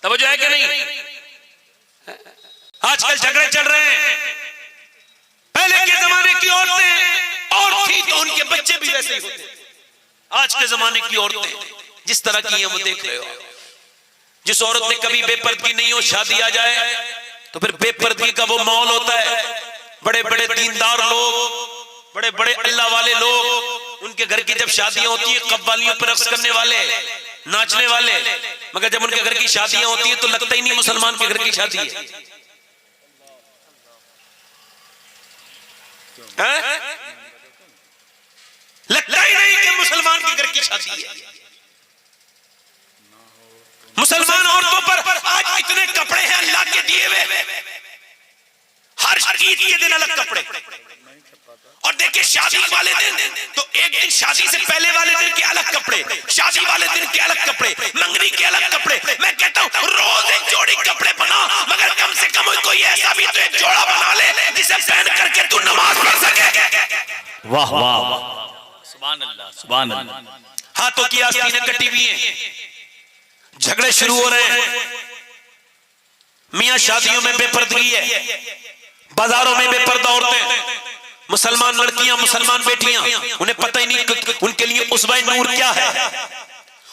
توجہ ہے کہ نہیں؟ آج کل جھگڑے چل رہے ہیں. پہلے کے زمانے کی عورتیں اور تھی تو ان کے بچے بھی ویسے ہی ہوتے. آج کے زمانے کی عورتیں جس طرح کی ہیں وہ دیکھ رہے ہو. جس عورت نے کبھی بے پردگی نہیں ہو، شادی آ جائے تو پھر بے پردگی کا وہ ماحول ہوتا ہے. بڑے بڑے دیندار لوگ، بڑے بڑے اللہ والے لوگ، ان کے گھر کی جب شادیاں ہوتی ہیں قوالیوں پر رقص کرنے والے، ناچنے والے، مگر جب ان کے گھر کی شادیاں ہوتی ہیں تو لگتا ہی نہیں مسلمان کے گھر کی شادی ہے. لگتا ہی نہیں کہ مسلمان کے گھر کی شادی ہے. مسلمان عورتوں پر آج اتنے کپڑے ہیں اللہ کے دیے ہوئے، ہر عید کے دن الگ کپڑے. اور دیکھیں شادی والے دن تو ایک دن شادی سے پہلے والے دن کے الگ کپڑے، شادی والے دن کے الگ کپڑے، منگنی کے الگ کپڑے. میں کہتا ہوں روز ایک جوڑی کپڑے بنا، مگر کم سے کم کوئی ایسا بھی تو ایک جوڑا بنا لے جسے پہن کر کے تو نماز پڑھ سکے. واہ واہ سبحان اللہ سبحان اللہ. ہاتھوں کی آستینیں کٹی ہوئی ہیں، جھگڑے شروع ہو رہے ہیں. میاں شادیوں میں بے پردگی ہے، بازاروں میں بے پردہ عورتیں، مسلمان لڑکیاں، مسلمان بیٹیاں، انہیں پتہ ہی نہیں ان کے لیے اسوہ نور کیا ہے.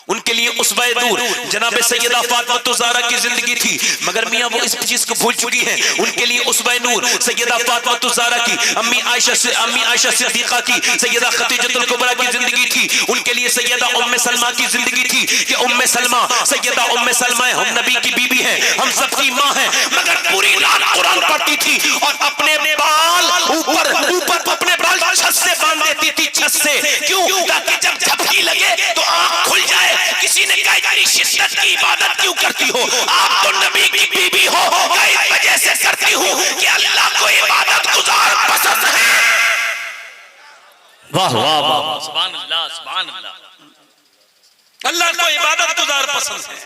ان کے لیے اسوہ نور جناب سیدہ فاطمہ الزہرا کی زندگی تھی، مگر میاں وہ اس چیز کو بھول چکی ہیں. ان کے لیے اسوہ نور سیدہ فاطمہ الزہرا کی، امی عائشہ صدیقہ کی، سیدہ خدیجہ الکبریٰ کی زندگی تھی. ان کے لیے سیدہ ام سلمہ کی زندگی تھی کہ ام سلمہ، سیدہ ام سلمہ ہم نبی کی بیوی ہیں، ہم سب کی ماں ہیں، مگر پوری رات قرآن پڑھتی تھی اور اپنے بال اوپر اپنے بال چھت سے باندھ دیتی تھی. چھت سے کیوں؟ تاکہ جب جھپکی لگے تو آنکھ کھل جائے. کسی نے کہا اتنی شدت کی عبادت کیوں کرتی ہو؟ آپ تو نبی کی بیوی ہو. اس وجہ سے کرتی ہوں کہ اللہ کو عبادت گزار پسند ہے. واہ واہ واہ سبحان اللہ سبحان اللہ. اللہ کو عبادت گزار پسند ہے.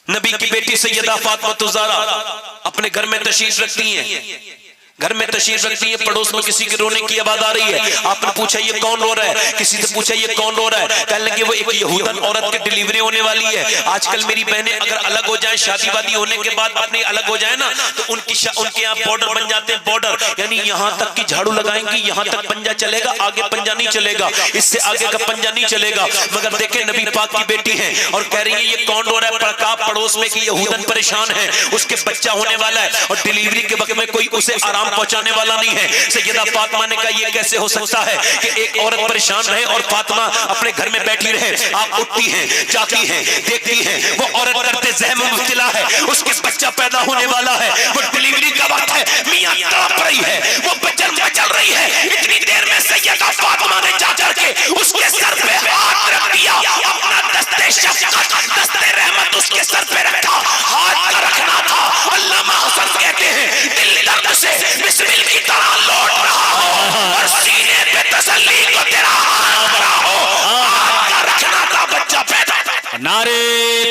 نبی کی بیٹی سیدہ فاطمہ الزہرا اپنے گھر میں تشریف رکھتی ہیں، گھر میں تشریف رکھتی ہے. پڑوس میں کسی کے رونے کی آواز آ رہی ہے. آپ نے پوچھا یہ کون رو رہا ہے؟ کسی سے پوچھا یہ کون رو رہا ہے؟ کہنے لگے وہ ایک یہودن عورت کی ڈیلیوری ہونے والی ہے. آج کل میری بہنیں اگر الگ ہو جائیں، شادی وادی ہونے کے بعد اپنی الگ ہو جائیں نا تو ان کے یہاں بارڈر بن جاتے ہیں. بارڈر یعنی یہاں تک کی جھاڑو لگائیں گی، یہاں تک پنجہ چلے گا، آگے پنجہ نہیں چلے گا، اس سے آگے کا پنجہ نہیں چلے گا. مگر دیکھیں نبی پاک کی بیٹی ہیں اور کہہ رہی ہیں یہ کون رو رہا ہے؟ پڑکا پڑوس میں کہ یہودن پریشان ہے، اس کے بچہ ہونے والا ہے اور ڈیلیوری کے وقت میں کوئی اسے آرام پہنچانے والا نہیں ہے. سیدہ فاطمہ نے کہا یہ کیسے ہو سکتا ہے کہ ایک عورت پریشان رہے اور فاطمہ اپنے گھر میں بیٹھی رہے؟ آپ اٹھتی ہیں، جاتی ہیں، دیکھتی ہیں وہ عورت درد زحم میں مبتلا ہے، اس کے بچہ پیدا ہونے والا ہے، وہ ڈیلیوری کا وقت ہے، میاں تڑپ رہی ہے، وہ بچن مچل رہی ہے. اتنی دیر میں سیدہ فاطمہ نے جا کر کے اس کے سر پہ ہاتھ رکھ دیا، اپنا دستے شفقت، دستے رحمت اس کے سر پہ رکھا. ہاتھ کا رکھنا تھا. علامہ حسن کہتے ہیں دل درد سے بسمل کی طرح لوٹ رہا ہو اور سینے پہ تسلی کو تیرا ہاتھ رہا ہو. ہاتھ کا رکھنا تھا، بچہ پیدا. نعرے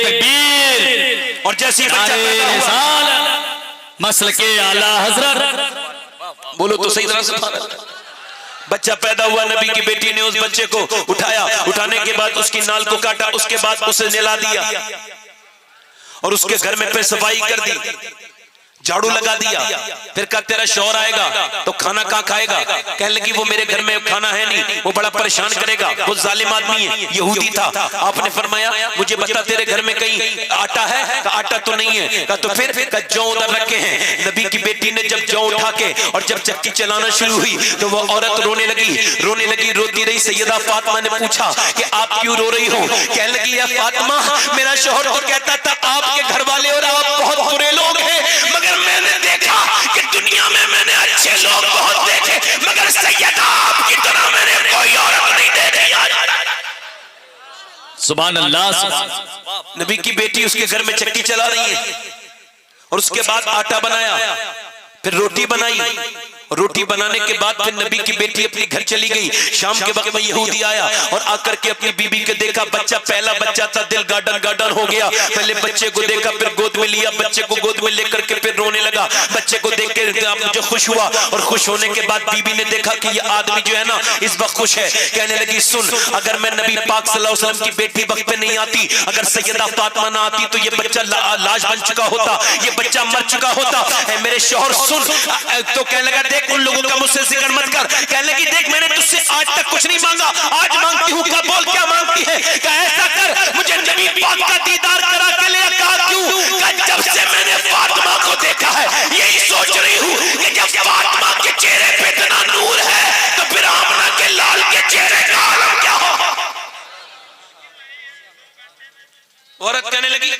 تکبیر اور جیسی بچہ پیدا ہوا، مسلک اعلی حضرت بولو تو صحیح طرح سے بچہ پیدا ہوا. نبی کی بیٹی نے اس بچے کو اٹھایا، اٹھانے کے بعد اس کی نال کو کاٹا، اس کے بعد اسے نہلا دیا اور اس کے گھر میں پھر صفائی کر دی، جھاڑو لگا دیا. پھر کہا تیرا شوہر آئے گا تو کھانا کہاں کھائے گا؟ کہنے لگی وہ میرے گھر میں کھانا ہے نہیں، وہ بڑا پریشان کرے گا، وہ ظالم آدمی ہے، یہودی تھا. آپ نے فرمایا مجھے بتا تیرے گھر میں کہیں آٹا ہے؟ کہا آٹا تو نہیں ہے. کہا تو پھر کہا جو ادھر رکھے ہیں. نبی کی بیٹی نے جب جو اٹھا کے اور جب چکی چلانا شروع ہوئی تو وہ عورت رونے لگی، روتی رہی. سیدہ فاطمہ نے پوچھا کہ آپ کیوں رو رہی ہو؟ کہنے لگی یا فاطمہ میرا شوہر تو کہتا تھا آپ کے گھر والے اور آپ بہت برے لوگ ہیں، مگر میں نے دیکھا کہ دنیا میں نے اچھے لوگ بہت دیکھے، مگر سیدہ آپ کی طرح میں سبحان اللہ. نبی کی بیٹی اس کے گھر میں چکی چلا رہی ہے اور اس کے بعد آٹا بنایا، پھر روٹی بنائی، روٹی بنانے کے بعد پھر نبی کی بیٹی اپنی گھر چلی گئی. شام کے وقت میں یہودی آیا اور آ کر کے اپنی بیوی کے دیکھا، بچہ پہلا بچہ تھا، دل گارڈن گارڈن ہو گیا. پہلے بچے کو دیکھا، پھر گود میں لیا، بچے کو گود میں لے کر کے پھر رونے لگا. بچے کو دیکھ کے مجھے خوش ہوا، اور خوش ہونے کے بعد بیوی نے دیکھا کہ یہ آدمی جو ہے نا اس وقت خوش ہے. کہنے لگی سن، اگر میں نبی پاک صلی اللہ علیہ وسلم کی بیٹی وقت پہ نہیں آتی، اگر سیدہ فاطمہ نہ آتی تو یہ بچہ لاش بن چکا ہوتا، یہ بچہ مر چکا ہوتا. اے میرے شوہر سن. تو کہنے لگا دیکھ ان لوگوں کا مجھ سے ذکر مت کر. کہنے لگی دیکھ میں نے تجھ سے آج تک کچھ نہیں مانگا، آج مانگتی ہوں. کیا بول کیا مانگتی ہے؟ کہ ایسا کر مجھے نبی پاک کا دیدار کرا کے لے. کہا کیوں؟ کہ جب سے میں نے فاطمہ کو دیکھا ہے یہی سوچ رہی ہوں کہ جب فاطمہ کے چہرے پہ اتنا نور ہے تو پھر آمنہ کے لال کے چہرے کا عالم کیا ہو. عورت کہنے لگی،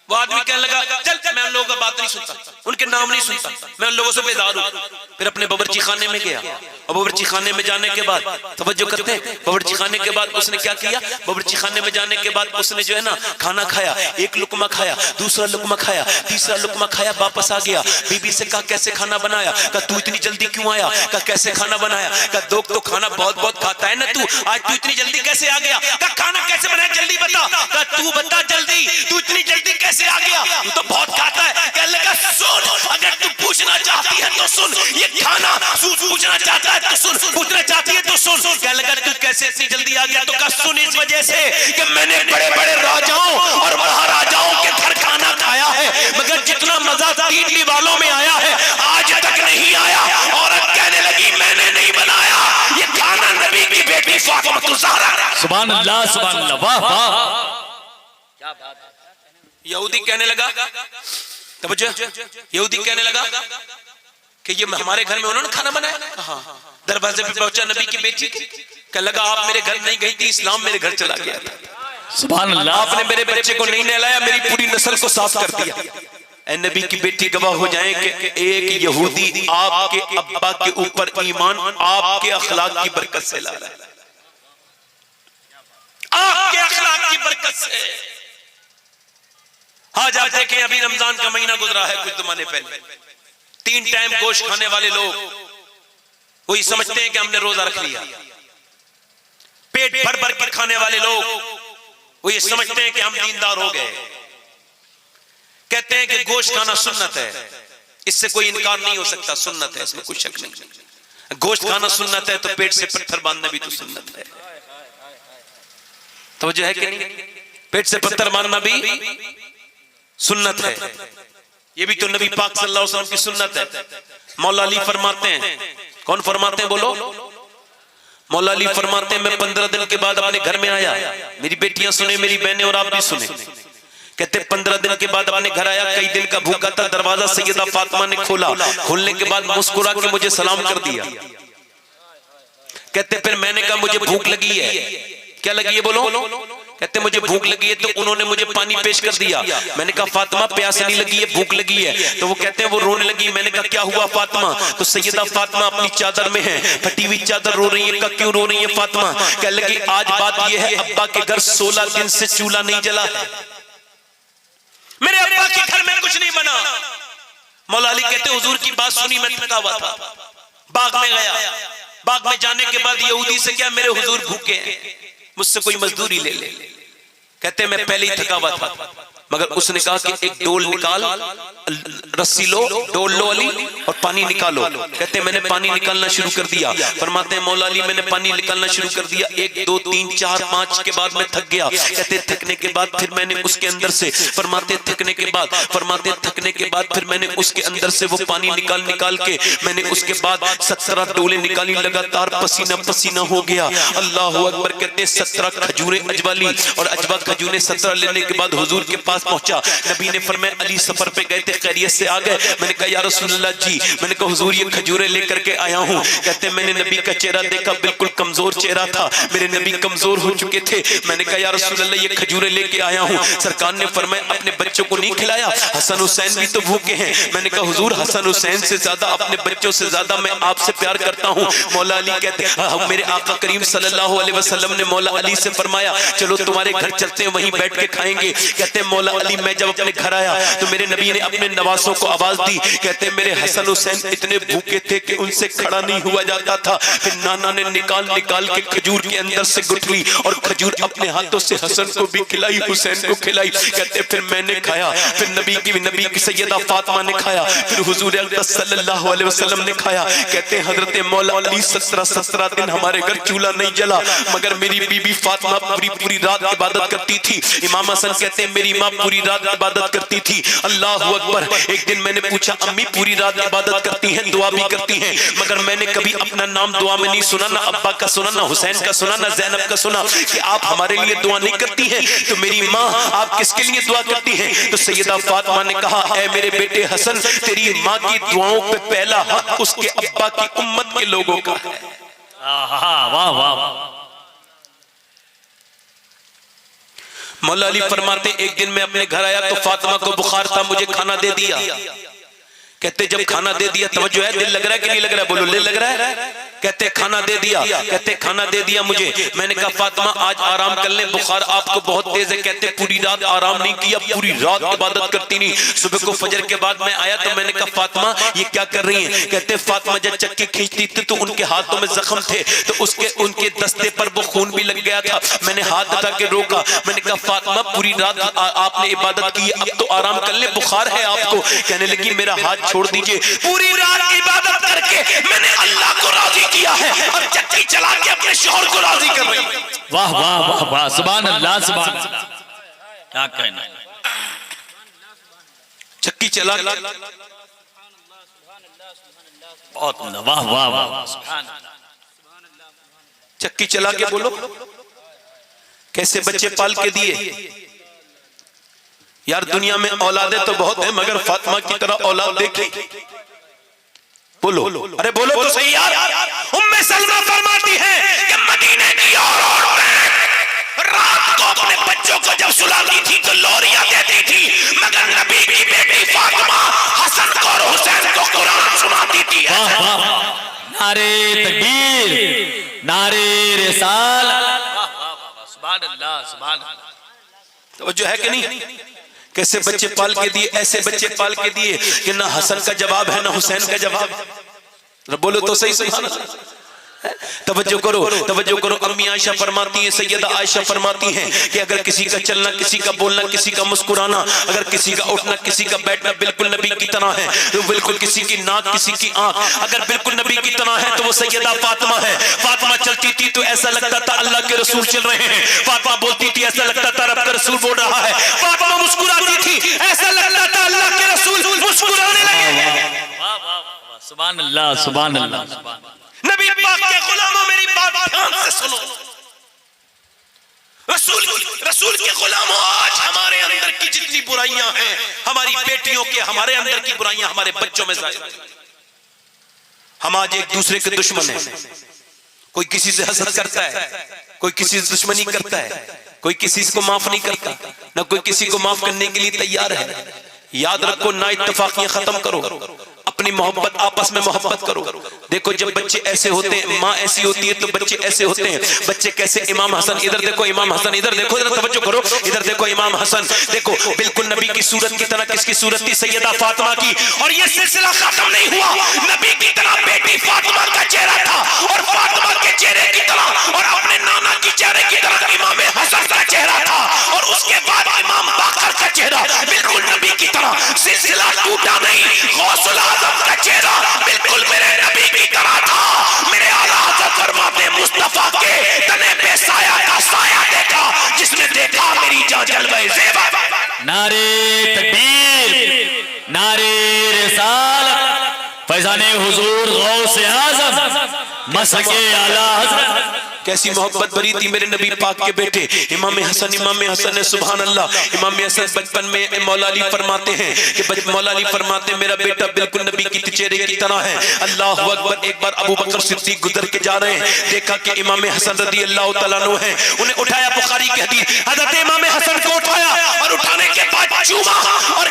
وہ آدمی کہنے لگا چل میں ان لوگوں کا بات نہیں سنتا، ان کے نام نہیں سنتا، میں ان لوگوں سے بیزار ہوں. پھر اپنے باورچی خانے میں گیا، اور باورچی خانے میں جانے کے بعد توجہ کرتے ہیں، باورچی خانے کے بعد اس نے کیا کیا؟ باورچی خانے میں جانے کے بعد اس نے جو ہے نا کھانا کھایا، ایک لقمہ کھایا، دوسرا لقمہ کھایا، تیسرا لقمہ کھایا، واپس آ گیا. بی بی سے کہا کیسے کھانا بنایا؟ کہا تو اتنی جلدی کیوں آیا؟ کہا کیسے کھانا بنایا؟ کہا تو کھانا بہت بہت کھاتا ہے نا تو، آج تو اتنی جلدی کیسے آ گیا؟ کہا کھانا کیسے بنایا جلدی بتا. کہا تو بتا جلدی، تو اتنی جلدی کیسے آ گیا؟ تو بہت کھاتا ہے. کہنے لگا سن، اگر تو پوچھنا چاہتی ہے تو سن، یہ کھانا پوچھنا چاہتا ہے تو سن، پوچھنا چاہتی ہے تو سن. کہنے لگا تو کیسے اتنی جلدی آ گیا؟ تو کہا سن، اس وجہ سے کہ میں نے بڑے بڑے راجاؤں اور مہاراجاؤں کے گھر کھانا کھایا ہے، مگر جتنا مزہ ٹیٹلی والوں میں آیا ہے آج تک نہیں آیا. عورت کہنے لگی میں نے نہیں بنایا، یہ کھانا نبی کی بیٹی فاطمہ الزہرا. سبحان اللہ سبحان اللہ. واہ واہ. یہودی کہنے لگا، توجہ، یہودی کہنے لگا کہ یہ ہمارے گھر میں انہوں نے کھانا بنایا. ہاں. دروازے پہ پہنچا نبی کی بیٹی، کہنے لگا آپ میرے گھر نہیں گئی تھی، اسلام میرے گھر چلا گیا تھا. سبحان اللہ. آپ نے میرے بچے کو نہیں نہلایا، میری پوری نسل کو صاف کر دیا. اے نبی کی بیٹی گواہ ہو جائیں کہ ایک یہودی آپ کے ابا کے اوپر ایمان آپ کے اخلاق کی برکت سے لا رہا ہے، آپ کے اخلاق کی برکت سے. آج آپ دیکھیں ابھی رمضان کا مہینہ گزرا ہے کچھ زمانے پہلے، 3 ٹائم گوشت کھانے والے لوگ وہی سمجھتے ہیں کہ ہم نے روزہ رکھ لیا. پیٹ بھر بھر کے کھانے والے لوگ وہ یہ سمجھتے ہیں کہ ہم دیندار ہو گئے. کہتے ہیں کہ گوشت کھانا سنت ہے، اس سے کوئی انکار نہیں ہو سکتا، سنت ہے، اس میں کوئی شک نہیں. گوشت کھانا سنت ہے تو پیٹ سے پتھر باندھنا بھی تو سنت ہے. توجہ ہے کہ نہیں؟ پیٹ سے پتھر باندھنا بھی سنت ہے، یہ بھی تو نبی پاک صلی اللہ علیہ وسلم کی سنت ہے. مولا علی فرماتے ہیں، کون فرماتے ہیں بولو؟ مولا علی فرماتے ہیں میں 15 دن کے بعد اپنے گھر میں آیا، میری بیٹیاں سنیں، میری بہنیں اور آپ بھی سنیں. کہتے 15 دن کے بعد اپنے گھر آیا، کئی دن کا بھوکا تھا، دروازہ سیدہ فاطمہ نے کھولا، کھولنے کے بعد مسکرا کے مجھے سلام کر دیا. کہتے پھر میں نے کہا مجھے بھوک لگی ہے. کیا لگی ہے بولو؟ کہتے مجھے بھوک لگی ہے، تو انہوں نے مجھے پانی پیش کر دیا. میں نے کہا فاطمہ پیاس نہیں لگی ہے، بھوک لگی ہے. تو وہ کہتے ہیں وہ رونے لگی. میں نے کہا کیا ہوا فاطمہ؟ تو سیدہ فاطمہ اپنی چادر میں ہے، پھٹی ہوئی چادر، رو رہی ہے. کہا کیوں رو رہی ہے فاطمہ؟ کہنے لگی آج بات یہ ہے ابا کے گھر 16 دن سے چولہا نہیں جلا ہے، میرے ابا کے گھر میں کچھ نہیں بنا. مولا علی کہتے حضور کی بات سنی، میں تھکا ہوا تھا، باغ میں گیا. باغ میں جانے کے بعد یہودی سے کیا میرے حضور بھوکے ہیں، مجھ سے کوئی مزدوری لے لے. کہتے میں پہلے ہی تھکا ہوا تھا، مگر اس نے کہا کہ ایک ڈول نکال، رسی لو، ڈول لو علی، اور پانی نکالو. کہتے میں نے پانی نکالنا شروع کر دیا. فرماتے ہیں مولا علی میں نے پانی نکالنا شروع کر دیا، 1 2 3 4 5 کے بعد میں تھک گیا. کہتے تھکنے کے بعد پھر میں نے اس کے اندر سے، فرماتے تھکنے کے بعد پھر میں نے اس کے اندر سے وہ پانی نکال کے میں نے اس کے بعد 17 ڈولیں نکالی، لگاتار پسینہ پسینہ ہو گیا. اللہ اکبر. کہتے 17 کھجوریں اجوا لی، اور اجوا کھجوریں 17 لینے کے بعد حضور کے پاس پاس پہنچا، نبی نے فرمایا علی سفر پہ گئے تھے، خیریت سے آ گئے؟ میں نے کہا یا رسول اللہ جی، میں نے کہا حضور یہ کھجوریں لے کر کے آیا ہوں۔ کہتے ہیں میں نے نبی کا چہرہ دیکھا، بالکل کمزور چہرہ تھا، میرے نبی کمزور ہو چکے تھے۔ میں نے کہا یا رسول اللہ یہ کھجوریں لے کے آیا ہوں۔ سرکار نے فرمایا اپنے بچوں کو نہیں کھلایا؟ حسن حسین بھی تو بھوکے ہیں۔ میں نے کہا حضور حسن حسین سے زیادہ، اپنے بچوں سے زیادہ میں آپ سے پیار کرتا ہوں۔ مولا علی کہتے ہیں میرے آقا کریم صلی اللہ علیہ وسلم نے مولا علی سے فرمایا چلو تمہارے گھر چلتے ہیں، وہیں بیٹھ کے کھائیں گے۔ کہتے ہیں مولا علی میں جب اپنے گھر آیا تو میرے نبی نے اپنے نواسوں کو آواز دی، کہتے ہیں میرے حسن حسین اتنے بھوکے تھے کہ ان سے کھڑا نہیں ہوا جاتا تھا۔ پھر نانا نے نکال کے کھجور کے اندر سے گٹھلی اور کھجور اپنے ہاتھوں سے حسن کو بھی کھلائی، حسین کو کھلائی۔ کہتے پھر میں نے کھایا، پھر نبی کی سیدہ فاطمہ نے کھایا، پھر حضور اقدس صلی اللہ علیہ وسلم نے کھایا۔ کہتے ہیں حضرت مولا علی 17 دن ہمارے گھر چولہا نہیں جلا، مگر میری بی بی فاطمہ پوری رات عبادت کرتی تھی۔ امام حسن کہتے ہیں میری ماں پوری رات عبادت کرتی تھی۔ اللہ اکبر۔ ایک دن میں نے پوچھا امی پوری رات عبادت کرتی ہیں، دعا بھی کرتی ہیں، مگر میں نے کبھی اپنا نام دعا میں نہیں سنا، نہ ابا کا سنا، نہ حسین کا سنا، نہ زینب کا سنا کہ آپ ہمارے لیے دعا نہیں کرتی ہیں، تو میری ماں آپ کس کے لیے دعا کرتی ہیں؟ تو سیدہ فاطمہ نے کہا اے میرے بیٹے حسن، تیری ماں کی دعاؤں پہ پہلا حق اس کے ابا کی امت کے لوگوں کا ہے۔ واہ واہ۔ مولا علی فرماتے ایک دن میں اپنے گھر آیا تو فاطمہ کو بخار تھا، مجھے کھانا دے دیا۔ کہتے جب کھانا دے دیا، توجہ ہے، دل لگ رہا ہے کہ نہیں لگ رہا ہے؟ بولو دل لگ رہا ہے؟ کہتے کھانا دے دیا، کہتے کھانا دے دیا مجھے۔ میں نے کہا فاطمہ آج آرام کر لیں، بخار آپ کو بہت تیز ہے۔ کہتے پوری رات آرام نہیں کیا، پوری رات عبادت کرتی نہیں۔ صبح کو فجر کے بعد میں آیا تو میں نے کہا فاطمہ یہ کیا کر رہی ہیں؟ کہتے فاطمہ جب چکی کھینچتی تھی تو ان کے ہاتھوں میں زخم تھے، تو ان کے دستے پر وہ خون بھی لگ گیا تھا۔ میں نے ہاتھ اٹھا کے روکا، میں نے کہا فاطمہ پوری رات آپ نے عبادت کی، اب تو آرام کر لیں، بخار ہے آپ کو۔ کہنے لگی میرا ہاتھ چھوڑ دیجئے، پوری رات عبادت کر کے میں نے اللہ کو راضی کیا ہے اور چکی چلا کے اپنے شوہر کو راضی کر رہی ہے۔ واہ واہ واہ واہ، سبحان اللہ سبحان اللہ، کیا کہنا ہے۔ چکی چلا بہت واہ واہ واہ، چکی چلا کے بولو کیسے بچے پال کے دیے۔ یار دنیا میں اولادیں تو بہت ہیں، مگر فاطمہ کی طرح اولاد دیکھی؟ بولو ارے بولو تو صحیح یار۔ ام سلمہ فرماتی ہے کہ مدینے کی عورتیں رات کو اپنے بچوں کو جب سلاتی تھی تو لوریاں دیتی تھی، مگر نبی کی بیٹی فاطمہ حسن کو اور حسین کو قرآن سناتی تھی۔ نعرے تکبیر، نعرے رسالت، سبحان اللہ سبحان اللہ۔ توجہ ہے کہ نہیں؟ کیسے بچے پال کے دیے، ایسے بچے پال کے دیے کہ نہ حسن کا جواب ہے نہ حسین کا جواب ہے۔ بولو تو صحیح سبحان اللہ۔ توجہ کرو، امی عائشہ فرماتی ہیں، سیدہ عائشہ فرماتی ہیں کہ اگر کسی کا چلنا، کسی کا بولنا، کسی کا مسکرانا، اگر کسی کا اٹھنا، کسی کا بیٹھنا بالکل نبی کی طرح ہے، تو بالکل کسی کی ناک، کسی کی آنکھ اگر بالکل نبی کی طرح ہے تو وہ سیدہ فاطمہ ہے۔ فاطمہ چلتی تھی تو ایسا لگتا تھا اللہ کے رسول چل رہے ہیں، فاطمہ بولتی تھی ایسا لگتا تھا رب کا رسول بول رہا ہے، فاطمہ مسکراتی تھی ایسا لگتا تھا اللہ کے رسول مسکرانے لگے۔ سبحان اللہ سبحان اللہ۔ نبی پاک کے غلاموں میری بات دھیان سے سنو، رسول کے غلاموں آج ہمارے اندر کی جتنی برائیاں ہیں، ہماری بیٹیوں کے، ہمارے اندر کی برائیاں ہمارے بچوں میں ظاہر ہیں۔ ہم آج ایک دوسرے کے دشمن ہیں، کوئی کسی سے حسد کرتا ہے، کوئی کسی سے دشمنی کرتا ہے، کوئی کسی کو معاف نہیں کرتا، نہ کوئی کسی کو معاف کرنے کے لیے تیار ہے۔ یاد رکھو نا اتفاقیاں ختم کرو، اپنی محبت آپس میں محبت کرو۔ دیکھو جب بچے ایسے ہوتے ہیں، ماں ایسی ہوتی ہے تو بچے ایسے ہوتے ہیں۔ بچے کیسے، امام حسن ادھر دیکھو، امام حسن ادھر دیکھو، ادھر توجہ کرو، ادھر دیکھو امام حسن، دیکھو بالکل نبی کی صورت کی طرح کس کی صورت تھی؟ سیدہ فاطمہ کی۔ اور یہ سلسلہ ختم نہیں ہوا، نبی کی طرح بیٹی فاطمہ کا چہرہ تھا، اور فاطمہ کے چہرے کی طرح اور اپنے نانا کی چہرے کی طرح امام حسن کا چہرہ تھا، اور اس کے بعد امام باقر کا چہرہ بالکل نبی کی طرح۔ سلسلہ ٹوٹا نہیں، غوث العظم کا چہرہ بالکل میرے نبی کی طرح تھا۔ میرے اعلیٰ حضرت فرماتے ہیں مصطفیٰ کے تنے پہ سایہ کا سایہ دیکھا، جس نے دیکھا میری جان جلوہ زیبا۔ نعرے تکبیر، نعرے رسالت، فیضان حضور غوث اعظم مسک اعلیٰ حضرت کیسی محبت بری تھی میرے نبی پاک کے بیٹے امام حسن نے سبحان اللہ امام حسن بچپن میں مولا علی فرماتے ہیں کہ مولا علی فرماتے ہیں میرا بیٹا بالکل نبی کی چہرے کی طرح ہے. اللہ اکبر. ایک بار ابو بکر صدیق گزر کے جا رہے ہیں, دیکھا کہ امام حسن رضی اللہ تعالیٰ عنہ ہیں, انہیں اٹھایا. بخاری کی حدیث, حضرت امام حسن کو اٹھایا اور اٹھانے کے بعد چوما اور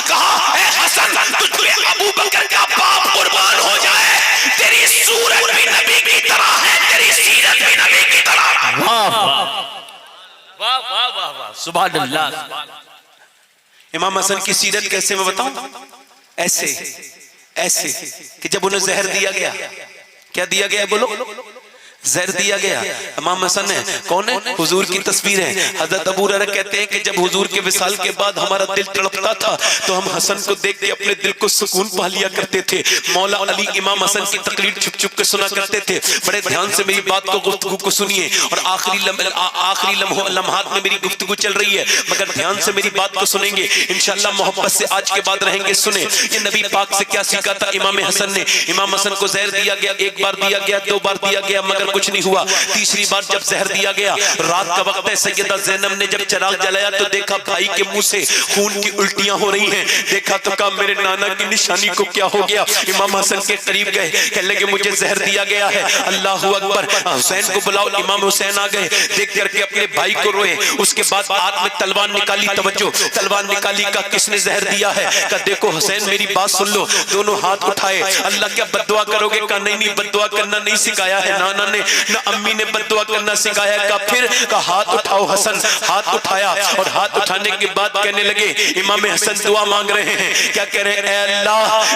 کہا اے حسن تجھ پہ ابو بکر کا باپ قربان ہو جائے, تیری صورت بھی نبی کی طرح ہے, تیری سیرت بھی نبی کی طرح ہے. واہ واہ واہ واہ واہ سبحان اللہ. امام حسن کی سیرت کیسے میں بتاؤں؟ ایسے کہ جب انہیں زہر دیا گیا, کیا دیا گیا بولو؟ زہر دیا گیا. امام حسن ہے کون ہے؟ حضور کی تصویر ہے. حضرت ابو ہریرہ کہتے ہیں کہ جب حضور کے وصال کے بعد ہمارا دل تڑپتا تھا تو ہم حسن کو دیکھ کے اپنے دل کو سکون پا لیا کرتے تھے. مولا علی امام حسن کی تقریر چھپ چھپ کے سنا کرتے تھے. بڑے دھیان سے میری بات کو گفتگو کو سنیے, اور آخری لمحات میں میری گفتگو چل رہی ہے مگر دھیان سے میری بات کو سنیں گے انشاءاللہ, محبت سے آج کے بعد رہیں گے. سنیں یہ نبی پاک سے کیا سیکھا تھا امام حسن نے. امام حسن کو زہر دیا گیا, ایک بار دیا گیا, دو بار دیا گیا مگر کچھ نہیں ہوا. تیسری بار جب زہر دیا گیا, رات کا وقت ہے, سیدہ زینب نے جب چراغ جلایا تو دیکھا بھائی کے منہ سے خون کی الٹیاں ہو رہی ہیں. دیکھا تو کہا میرے نانا کی نشانی کو کیا ہو گیا. امام حسن کے قریب گئے, کہنے لگے مجھے زہر دیا گیا ہے. اللہ اکبر. حسین کو بلاؤ. امام حسین آ گئے, دیکھ کر کے اپنے بھائی کو روئے. اس کے بعد ہاتھ میں تلوار نکالی, توجہ تلوار نکالی, کا کس نے زہر دیا ہے؟ کہ دیکھو حسین میری بات سن لو. دونوں ہاتھ اٹھائے. اللہ کیا بد دعا کرو گے؟ کہا نہیں بد دعا کرنا نہیں سکھایا ہے نانا نے, نہ امی نے بد دعا کرنا سکھایا ہے. کہا پھر؟ کہا ہاتھ اٹھاؤ. حسن ہاتھ اٹھایا اور ہاتھ اٹھانے کے بعد کہنے لگے امام حسن دعا مانگ رہے ہیں. کیا کہہ رہے ہیں؟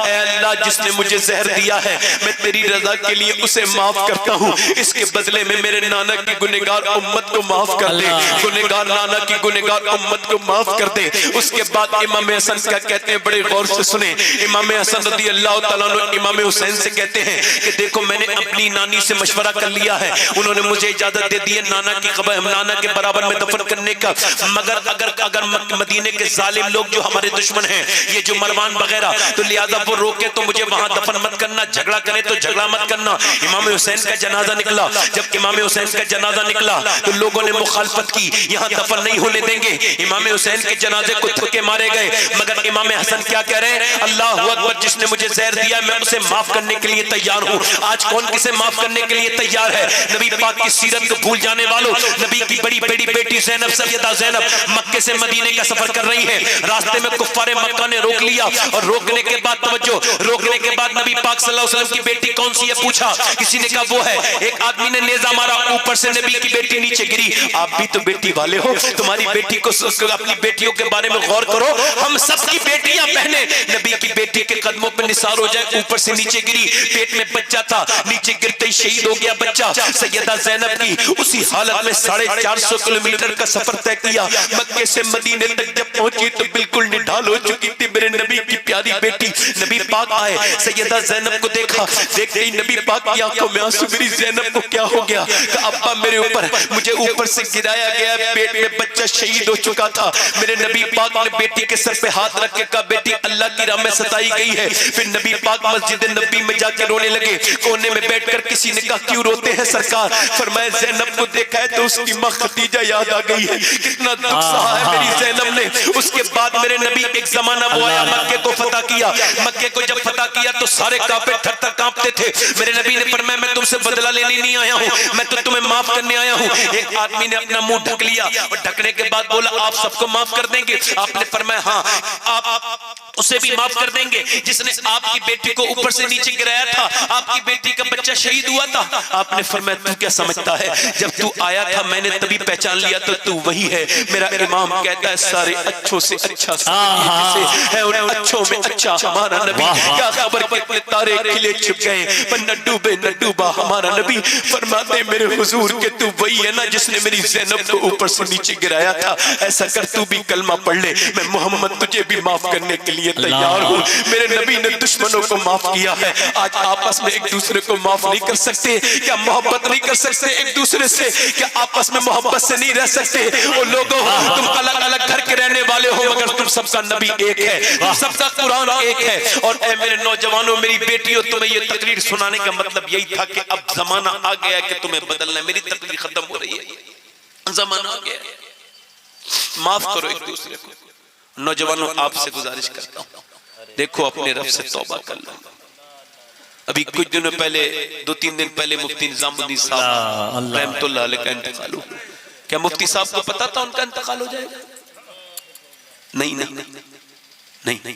اے اللہ جس نے مجھے زہر دیا ہے میں تیری رضا کے لیے اسے معاف کرتا ہوں, اس کے بدلے میں میرے نانا کی گنہگار امت کو معاف کر دے, گنہگار نانا کی گنہگار امت کو معاف کر دے. اس کے بعد امام حسن کیا کہتے ہیں؟ بڑے غور سے سنیں. امام حسن رضی اللہ تعالیٰ عنہ امام حسین سے کہتے ہیں کہ دیکھو میں نے اپنی نانی سے مشورہ کر لیا ہے, انہوں نے مجھے اجازت دے دی ہے نانا کے برابر میں دفن کرنے کا, مگر اگر مدینے کے ظالم لوگ جو ہمارے دشمن ہیں, یہ جو مروان وغیرہ, تو لہذا وہ روکے تو مجھے وہاں دفن مت کرنا, جھگڑا کرے تو جھگڑا مت کرنا. امام حسین کا جنازہ نکلا. جب امام حسین کا جنازہ نکلا تو لوگوں نے مخالفت کی, یہاں دفن نہیں ہونے دیں گے. امام حسین کے جنازے کو تھکے مارے گئے, مگر امام حسن کیا کہہ رہے ہیں؟ اللہ اکبر. جس نے مجھے زہر دیا میں اسے معاف کرنے کے لیے تیار ہوں. آج کون کسے معاف کرنے کے لیے تیار ہے؟ نبی پاک کی سیرت کو بھول جانے والوں. نبی کی بڑی بیٹی زینب, سیدہ زینب مکے سے مدینے کا سفر کر رہی ہے. راستے میں کفار مکہ نے روک لیا, اور روکنے کے بعد توجہ, روکنے کے بعد نبی پاک صلی اللہ علیہ وسلم کی بیٹی کون سی ہے پوچھا. کسی نے کہا وہ ہے. ایک آدمی نے نیزہ مارا, اوپر سے نبی کی بیٹی نیچے گری. آپ بھی تو بیٹی والے ہو, تمہاری بیٹی کو, اپنی بیٹیوں کے بارے میں غور کرو. ہم سب کی بیٹیاں بہنیں, نبی کی بیٹی کے قدموں پہ نثار ہو جائے, اوپر سے نیچے گری, پیٹ میں بچہ تھا, نیچے گرتے ہی شہید ہو گیا بچہ. سیدہ زینب کی اسی حالت میں 450 کلومیٹر کا سفر طے کیا. مکے سے مدینے تک جب پہنچی تو بالکل نڈھال ہو چکی تھی میرے نبی کی پیاری بیٹی. نبی پاک آئے, سیدہ زینب کو دیکھا, دیکھتے ہی نبی پاک کی آنکھوں میں آنسو. میری زینب کو کیا ہو گیا؟ کہ ابا میرے اوپر, مجھے اوپر سے گرایا گیا, پیٹ میں بچہ شہید ہو چکا تھا. میرے نبی پاک نے بیٹی کے سر پہ ہاتھ رکھ کے کہا بیٹی اللہ کی راہ میں ستائی گئی ہے. پھر نبی پاک مسجد نبی میں جا کے رونے لگے. کونے میں بیٹھ کر کسی نے کہا کیوں روتے ہیں سرکار؟ فرمایا زینب کو دیکھا ہے تو اس کی ماں خدیجہ یاد آ گئی ہے, کتنا دکھ سہا ہے میری زینب نے. اس کے بعد میرے نبی ایک زمانہ وہ آیا, مکے کو فتح کیا. مکے کو جب فتح کیا تو سارے کافر تھر تھر کانپتے تھے. میرے نبی نے فرمایا میں تم سے بدلہ لینے نہیں آیا ہوں, میں تو تمہیں معاف کرنے آیا ہوں. ایک آدمی نے اپنا منہ ڈھک لیا, اور ڈھکنے کے بعد بولا آپ سب کو معاف کر دیں گے؟ آپ نے فرمایا ہاں, آپ اسے بھی معاف کر دیں گے جس نے آپ کی بیٹی کو اوپر سے نیچے گرایا تھا, آپ کی بیٹی کا بچہ شہید ہوا تھا. آپ نے فرمایا تو کیا سمجھتا ہے, جب تو آیا تھا میں نے تبھی پہچان لیا تو وہی ہے. میرا امام کہتا ہے سارے اچھوں سے اچھا ہے, ان اچھوں میں اچھا ہمارا نبی. کیا خبر کتنے تارے کھلے چھپ گئے پر نہ ڈوبے نہ ڈوبا ہمارا نبی. فرماتے میرے حضور کہ تو وہی ہے نا جس نے میری زینب کو اوپر سے نیچے گرایا تھا. ایسا کر تو بھی کلمہ پڑھ لے, میں محمد تجھے بھی معاف کرنے کے لیے لیے تیار ہوں. میرے نبی نے دشمنوں کو معاف کیا ہے, آج آپس میں ایک دوسرے کو معاف نہیں کر سکتے؟ کیا محبت نہیں کر سکتے ایک دوسرے سے؟ کیا آپس میں محبت سے نہیں رہ سکتے؟ وہ لوگوں تم الگ الگ گھر کے رہنے والے ہو مگر تم سب کا نبی ایک ہے, تم سب کا قرآن ایک ہے. اور اے میرے نوجوانوں, میری بیٹیوں, تمہیں یہ تقریر سنانے کا مطلب یہی تھا کہ اب زمانہ آ گیا کہ تمہیں بدلنا ہے. میری تقریر ختم ہو رہی ہے, زمانہ آ گیا, معاف کرو ایک دوسرے کو. نوجوانوں آپ سے گزارش کرتا ہوں, دیکھو اپنے رب سے توبہ کر لو. ابھی کچھ دنوں پہلے, 2-3 دن پہلے مفتی نظام الدین صاحب رحمت اللہ علیہ کا انتقال ہوا. کیا مفتی صاحب کو پتا تھا ان کا انتقال ہو جائے گا؟ نہیں.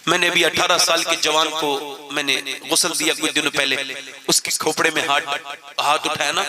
میں نے ابھی 18 سال کے جوان کو میں نے غسل دیا کچھ دنوں پہلے. اس کے کھوپڑے میں ہاتھ اٹھایا نا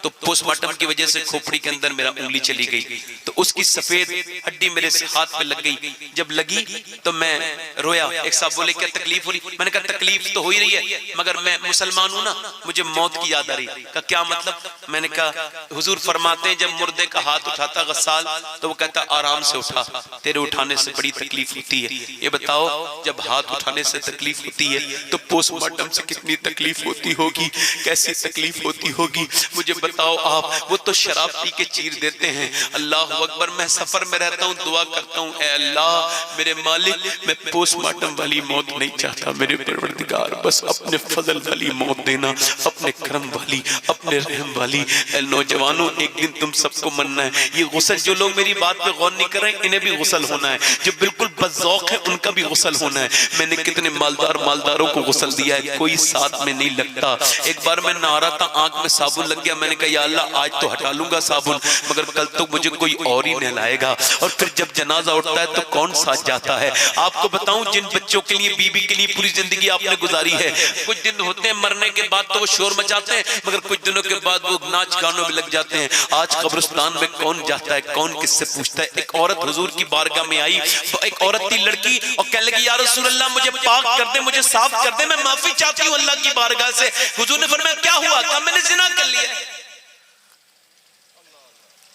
تو پوسٹ مارٹم کی وجہ سے کھوپڑی کے اندر میرا انگلی چلی گئی, تو اس کی سفید ہڈی میرے ہاتھ پہ لگ گئی. جب لگی تو میں رویا. ایک صاحب بولے کیا تکلیف ہو رہی؟ میں نے کہا تکلیف تو ہو ہی رہی ہے مگر میں مسلمان ہوں نا, مجھے موت کی یاد آ رہی. کہا کیا مطلب؟ میں نے کہا حضور فرماتے ہیں جب مردے کا ہاتھ اٹھاتا غسال تو وہ کہتا آرام سے اٹھا, تیرے اٹھانے سے بڑی تکلیف ہوتی ہے. یہ بتاؤ جب ہاتھ اٹھانے سے تکلیف ہوتی ہے تو پوسٹ مارٹم سے کتنی تکلیف ہوتی ہوگی, کیسی تکلیف ہوتی ہوگی مجھے بتاؤ آپ. وہ تو شراب پی کے چیر دیتے ہیں. اللہ اکبر. میں سفر میں رہتا ہوں, دعا کرتا ہوں اے اللہ میرے مالک میں پوسٹ مارٹم والی موت نہیں چاہتا. میرے پروردگار بس اپنے فضل والی موت دینا, اپنے کرم والی, اپنے رحم والی. اے نوجوانوں ایک دن تم سب کو مننا ہے. یہ غسل جو لوگ میری بات پہ غور نہیں کر رہے انہیں بھی غسل ہونا ہے. جو بالکل بذوق ہے ان کا بھی غسل ہونا ہے. میں نے کتنے مالداروں کو غسل دیا ہے, کوئی ساتھ میں نہیں لگتا. ایک بار میں نہا رہا تھا, آنکھ میں صابن لگ گیا. میں نے کہا یا اللہ آج تو ہٹا لوں گا صابن مگر کل تو مجھے کوئی اور ہی نہلائے گا. اور پھر جب جنازہ اٹھتا ہے تو کون ساتھ جاتا ہے؟ آپ کو بتاؤں جن بچوں کے لیے, بیوی کے لیے پوری زندگی آپ نے گزاری ہے, کچھ دن ہوتے ہیں مرنے کے بعد تو وہ شور مچاتے ہیں مگر کچھ دنوں کے بعد وہ ناچ گانوں میں لگ جاتے ہیں. آج قبرستان میں کون جاتا ہے, کون کس سے پوچھتا ہے؟ ایک عورت حضور کی بارگاہ میں آئی, ایک عورت تھی لڑکی, اور کہنے لگی یا رسول اللہ مجھے پاک کر دے, مجھے صاف کر دے, میں معافی چاہتی ہوں اللہ کی بارگاہ سے. حضور نے فرمایا کیا ہوا؟ کہا میں نے زنا کر لیا.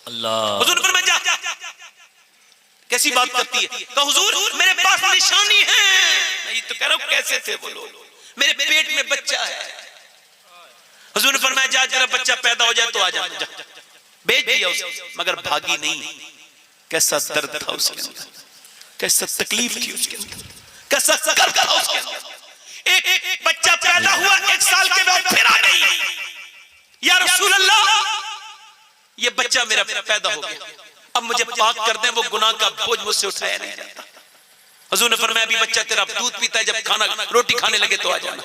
اللہ. حضور نے فرمایا جا. کیسی بات کرتی ہے؟ کہا حضور میرے پاس نشانی ہے. میں یہ تو کہہ رہا ہوں کیسے تھے وہ لوگ, میرے پیٹ میں بچہ ہے. حضور نے فرمایا جا جرا بچہ پیدا ہو جائے تو آ جا. بیچ دیا اسے مگر بھاگی نہیں. کیسا درد تھا اس کے اندر, کیسا تکلیف تھی اس کے اندر, کیسا کر تھا اس کے اندر. ایک بچہ پیدا ہوا, 1 سال کے بعد پھر آ گئی. یا رسول اللہ یہ بچہ میرا پیدا ہو گیا, اب مجھے پاک کر دیں, وہ گناہ کا بوجھ مجھ سے اٹھایا نہیں جاتا. حضور نے فرمایا ابھی بچہ تیرا دودھ پیتا ہے, جب روٹی کھانے لگے تو آ جانا.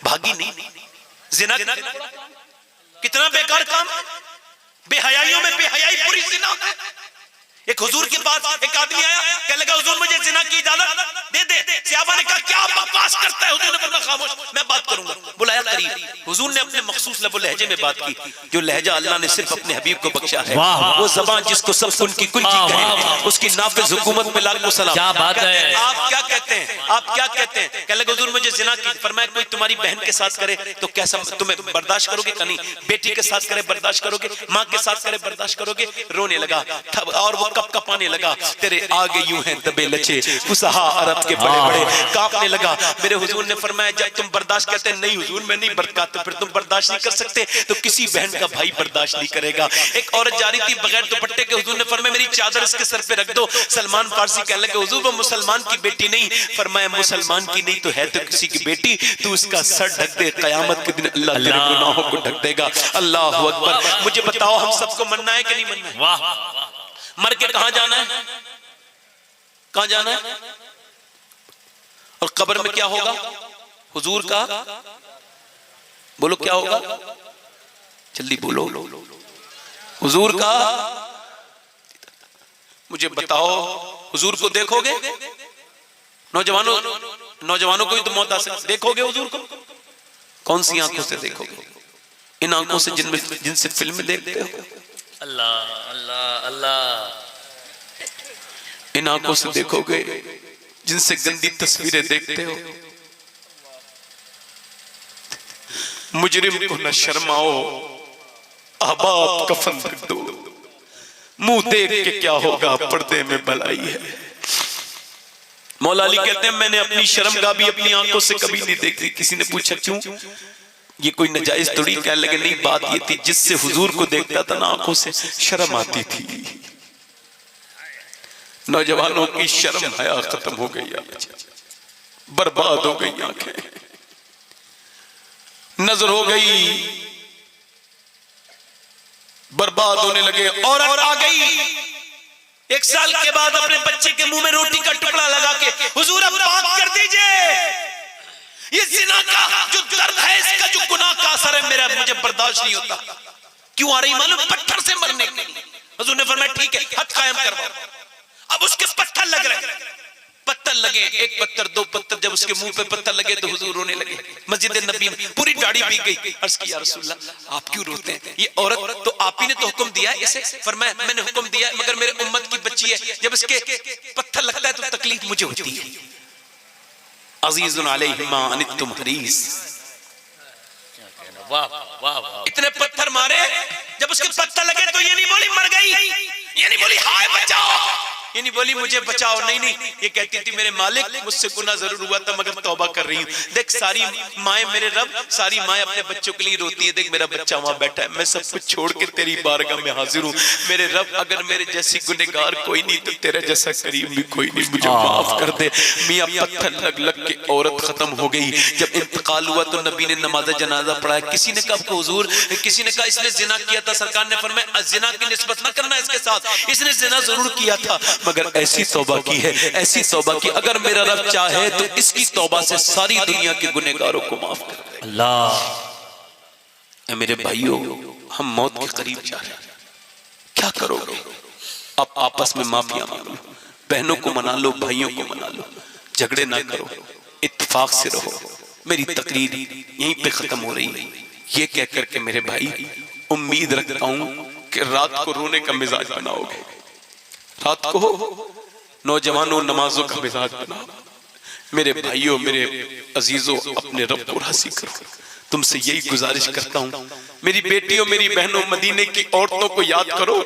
بھاگی نہیں. زنا کتنا بیکار کام, بے حیائیوں میں بے حیائی پوری زنا ہے. ایک حضور کے پاس ایک آدمی آیا, کہنے لگا حضور مجھے زنا کی اجازت دے دے. صحابہ نے کہا کیا بکواس کرتا ہے؟ حضور نے فرمایا خاموش, میں بات کروں گا. بلایا قریب. حضور نے اپنے مخصوص لب و لہجے میں بات کی, جو لہجہ اللہ نے صرف اپنے حبیب کو بخشا ہے. وہ زبان جس کو سب ان کی کنجی کہیں, اس کی نافذ حکومت میں لاکھ سلام. کیا بات ہے. آپ کیا کہتے ہیں, آپ کیا کہتے ہیں؟ کہنے لگا حضور مجھے زنا کی. فرمایا کوئی تمہاری بہن کے ساتھ کرے تو کیسا تمہیں برداشت کرو گے؟ کہ نہیں. بیٹی کے ساتھ کرے برداشت کرو گے, ماں کے ساتھ کرے برداشت کرو گے. رونے لگا اور وہ کپ کپانے لگا. تیرے آگے یوں ہیں دبے لچے, فصحا عرب کے بڑے بڑے, کانپنے لگا. میرے حضور نے فرمایا جب تم برداشت کرتے نہیں حضور میں نہیں برکات, تو پھر تم برداشت نہیں کر سکتے تو کسی بہن کا بھائی برداشت نہیں کرے گا. ایک عورت جا رہی تھی بغیر دوپٹے کے, حضور نے فرمایا میری چادر اس کے سر پہ رکھ دو. سلمان فارسی کہنے لگے حضور وہ مسلمان کی بیٹی نہیں. فرمایا مسلمان کی نہیں تو ہے تو کسی کی بیٹی, تو اس کا سر ڈھک دے, قیامت کے دن اللہ تیرے گناہوں کو ڈھک دے گا. اللہ اکبر. مجھے بتاؤ ہم سب کو مننا ہے کہ نہیں مننا ہے؟ واہ. مر کے کہاں جانا ہے؟ کہاں جانا ہے؟ اور قبر میں کیا ہوگا؟ حضور کا بولو کیا ہوگا, جلدی بولو. حضور کا مجھے بتاؤ, حضور کو دیکھو گے؟ نوجوانوں کو ہی تو موت آ سکتی. دیکھو گے حضور کو؟ کون سی آنکھوں سے دیکھو گے؟ ان آنکھوں سے جن سے فلم دیکھتے ہو. اللہ اللہ اللہ. ان آنکھوں سے دیکھو گے جن سے گندی تصویریں دیکھتے ہو. مجرم کو نہ شرماؤ, احباب کفن رکھ دو, منہ دیکھ کے کیا ہوگا پردے میں بلائی ہے. مولا علی کہتے ہیں میں نے اپنی شرمگاہ بھی اپنی آنکھوں سے کبھی نہیں دیکھی. کسی نے پوچھا کیوں؟ یہ کوئی نجائز تھوڑی. کہنے لگے نہیں، بات یہ تھی جس سے حضور کو دیکھتا تھا نا آنکھوں سے شرم آتی تھی. نوجوانوں کی شرم حیا ختم ہو گئی، برباد ہو گئی آنکھیں، نظر ہو گئی، برباد ہونے لگے. عورت آ گئی 1 سال کے بعد اپنے بچے کے منہ میں روٹی کا ٹکڑا لگا کے، حضور اب پاک کر دیجئے، یہ زنا کا جو درد ہے، اس کا جو گناہ کا اثر ہے میرا مجھے برداشت نہیں ہوتا. کیوں آ رہی معلوم؟ پتھر سے مرنے کے لیے. حضور نے فرمایا ٹھیک ہے، حد قائم کرواؤ. اب اس کے پتھر لگ رہے، پتھر لگے، 1 پتھر 2 پتھر. جب اس کے منہ پہ پتھر لگے تو حضور رونے لگے. مسجد نبی میں پوری داڑھی بھیگ گئی. عرض کی یا رسول اللہ آپ کیوں روتے ہیں؟ یہ عورت تو آپ ہی نے تو حکم دیا ہے اسے. فرمایا میں نے حکم دیا ہے مگر میرے امت کی بچی ہے، جب اس کے پتھر لگتا ہے تو تکلیف مجھے ہوتی ہے. عزیز علیہ ما عنتم حریص. اتنے پتھر مارے، جب اس کے پتھر لگے تو یہ نہیں بولی مر گئی، یہ نہیں بولی ہائے بچاؤ، یہ نہیں بولی مجھے بچاؤ، نہیں، یہ کہتی تھی میرے مالک مجھ سے گناہ ضرور ہوا تھا مگر توبہ کر رہی ہوں. دیکھ ساری مائیں میرے رب، ساری مائیں اپنے بچوں کے لیے روتی ہے. دیکھ میرا بچہ وہاں بیٹھا ہے، میں سب کچھ چھوڑ کے تیری بارگاہ میں حاضر ہوں. میرے رب اگر میرے جیسی گنہگار کوئی نہیں تو تیرا جیسا کریم بھی کوئی نہیں، مجھے معاف کر دے. میاں پتھر لگ لگ کے عورت ختم ہو گئی. جب انتقال ہوا تو نبی نے نماز جنازہ پڑھایا. کسی نے کہا حضور، کسی نے کہا اس نے زنا کیا تھا. سرکار نے فرمایا زنا کی نسبت نہ کرنا اس کے ساتھ، اس نے زنا ضرور کیا تھا مگر ایسی توبہ کی ہے، ایسی توبہ کی اگر میرا رب چاہے تو اس کی توبہ سے ساری دنیا کے گنہگاروں کو معاف کر دے. اللہ. اے میرے بھائیوں، ہم موت کے قریب جا رہے ہیں، کیا کرو گے؟ اب آپس میں معافیاں مانگو، بہنوں کو منا لو، بھائیوں کو منا لو، جھگڑے نہ کرو، اتفاق سے رہو. میری تقریر یہیں پہ ختم ہو رہی ہے. یہ کہہ کر کے میرے بھائی امید رکھتا ہوں کہ رات کو رونے کا مزاج بناؤ گے، رات کو نوجوانوں نمازوں کا مزاج بناؤ. میرے بھائیوں، میرے عزیزوں، اپنے رب کو راضی کرو. تم سے یہی گزارش کرتا ہوں، میری بیٹیوں، میری بہنوں، مدینے کی عورتوں کو یاد کرو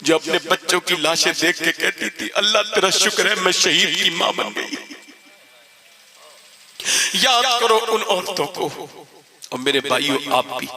جو اپنے بچوں کی لاشیں دیکھ کے کہتی تھی اللہ تیرا شکر ہے میں شہید کی ماں بن گئی. یاد کرو ان عورتوں کو. اور میرے بھائیوں آپ بھی